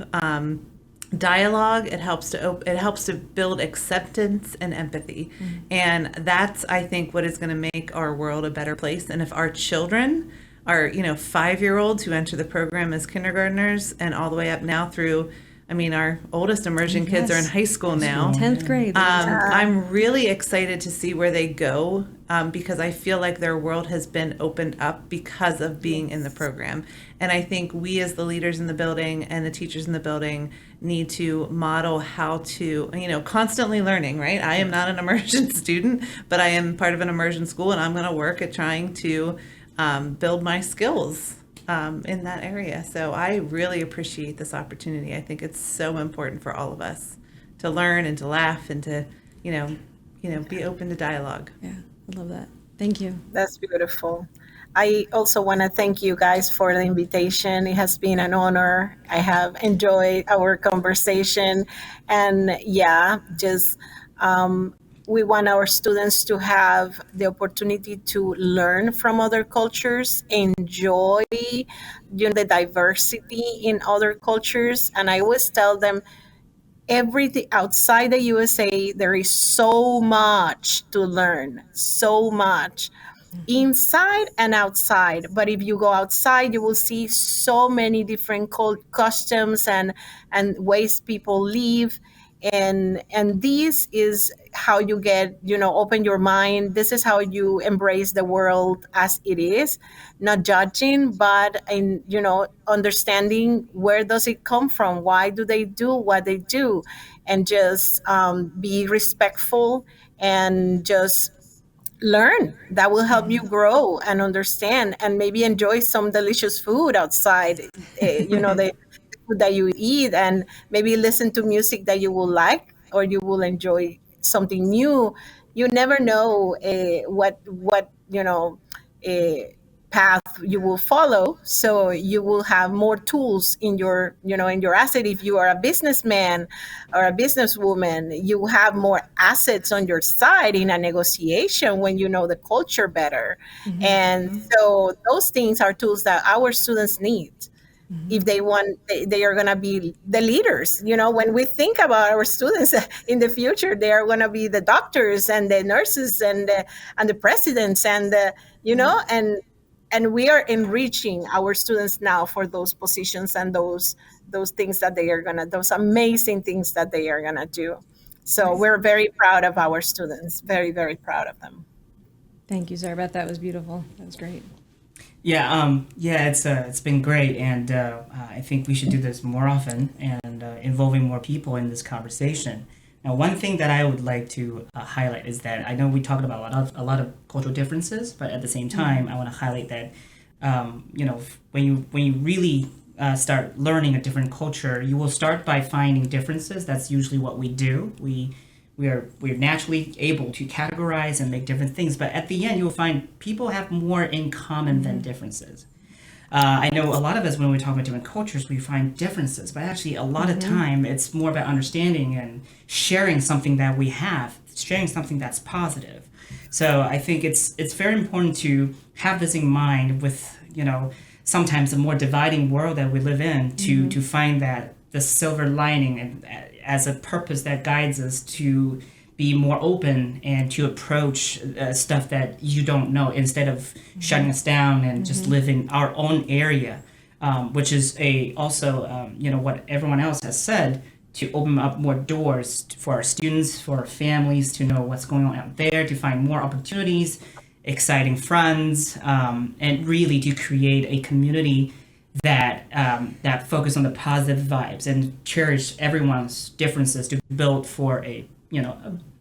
dialogue. It helps to build acceptance and empathy. Mm-hmm. And that's, I think, what is going to make our world a better place. And if our children, our 5-year-olds who enter the program as kindergartners and all the way up now through, our oldest immersion kids are in high school now. 10th grade. I'm really excited to see where they go because I feel like their world has been opened up because of being in the program. And I think we as the leaders in the building and the teachers in the building need to model how to, constantly learning, right? I am not an immersion student, but I am part of an immersion school, and I'm going to work at trying to build my skills in that area. So I really appreciate this opportunity. I think it's so important for all of us to learn and to laugh and to, be open to dialogue. Yeah, I love that. Thank you. That's beautiful. I also want to thank you guys for the invitation. It has been an honor. I have enjoyed our conversation. And we want our students to have the opportunity to learn from other cultures, enjoy the diversity in other cultures. And I always tell them, everything outside the USA, there is so much to learn, so much. inside and outside. But if you go outside, you will see so many different customs and ways people live. And this is how you get, open your mind. This is how you embrace the world as it is, not judging, but in, understanding where does it come from, why do they do what they do, and just be respectful and just learn. That will help you grow and understand, and maybe enjoy some delicious food outside, the food that you eat, and maybe listen to music that you will like, or you will enjoy something new. You never know what uh, path you will follow, so you will have more tools in your asset. If you are a businessman or a businesswoman, you have more assets on your side in a negotiation when you know the culture better. And so those things are tools that our students need if they want. They are going to be the leaders. When we think about our students in the future, they are going to be the doctors and the nurses and the presidents, and and we are enriching our students now for those positions and those things that they are going to, those amazing things that they are going to do. So we're very proud of our students, very, very proud of them. Thank you, Sarah Beth. That was beautiful. That was great. Yeah, it's been great, and I think we should do this more often and involving more people in this conversation. Now, one thing that I would like to highlight is that I know we talked about a lot of cultural differences, but at the same time, I want to highlight that when you really start learning a different culture, you will start by finding differences. That's usually what we do. We're naturally able to categorize and make different things, but at the end, you'll find people have more in common than differences. I know a lot of us, when we talk about different cultures, we find differences, but actually a lot of time it's more about understanding and sharing something that we have, sharing something that's positive. So I think it's very important to have this in mind with, sometimes a more dividing world that we live in, to find that the silver lining and as a purpose that guides us to be more open and to approach stuff that you don't know, instead of shutting us down and just live in our own area, which is also what everyone else has said, to open up more doors for our students, for our families, to know what's going on out there, to find more opportunities, exciting friends, and really to create a community that focus on the positive vibes and cherish everyone's differences to build for a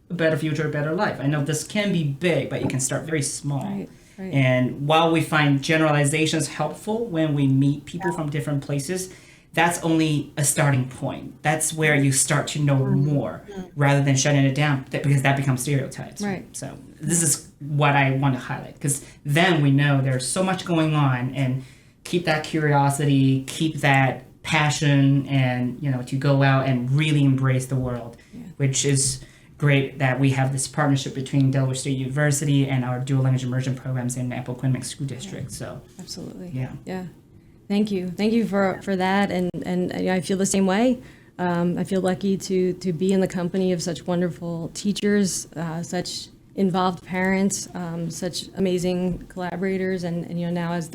better future, a better life. I know this can be big, but you can start very small. Right. And while we find generalizations helpful when we meet people from different places, that's only a starting point. That's where you start to know more, rather than shutting it down, because that becomes stereotypes. Right. So this is what I want to highlight, because then we know there's so much going on, and keep that curiosity, keep that passion, and to go out and really embrace the world, which is great that we have this partnership between Delaware State University and our dual language immersion programs in Appoquinimink School District. So Absolutely. Yeah. Thank you for that, and I feel the same way. I feel lucky to be in the company of such wonderful teachers, such involved parents, such amazing collaborators, and now as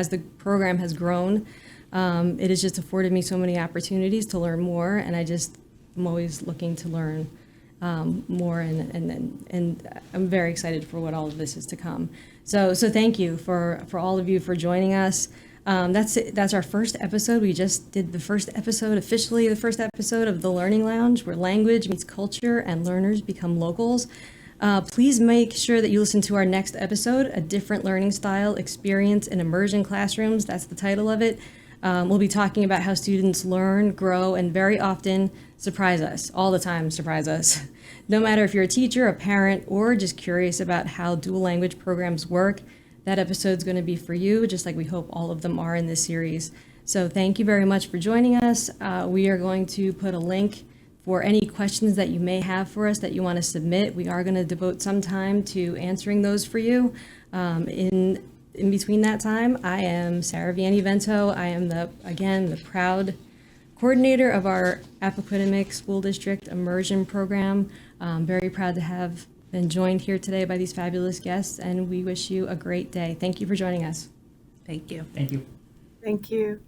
the program has grown, it has just afforded me so many opportunities to learn more, and I'm always looking to learn more, and I'm very excited for what all of this is to come. So thank you for all of you for joining us. That's our first episode. We just did the first episode, officially the first episode of The Learning Lounge, where language meets culture and learners become locals. Please make sure that you listen to our next episode, A Different Learning Style, Experience in Immersion Classrooms. That's the title of it. We'll be talking about how students learn, grow, and very often surprise us, all the time surprise us. No matter if you're a teacher, a parent, or just curious about how dual language programs work, that episode's going to be for you, just like we hope all of them are in this series. So thank you very much for joining us. We are going to put a link for any questions that you may have for us that you want to submit. We are going to devote some time to answering those for you. In between that time, I am Sarah Vianney-Vento. I am the proud coordinator of our Appoquinimink School District Immersion program. Very proud to have been joined here today by these fabulous guests, and we wish you a great day. Thank you for joining us. Thank you. Thank you. Thank you.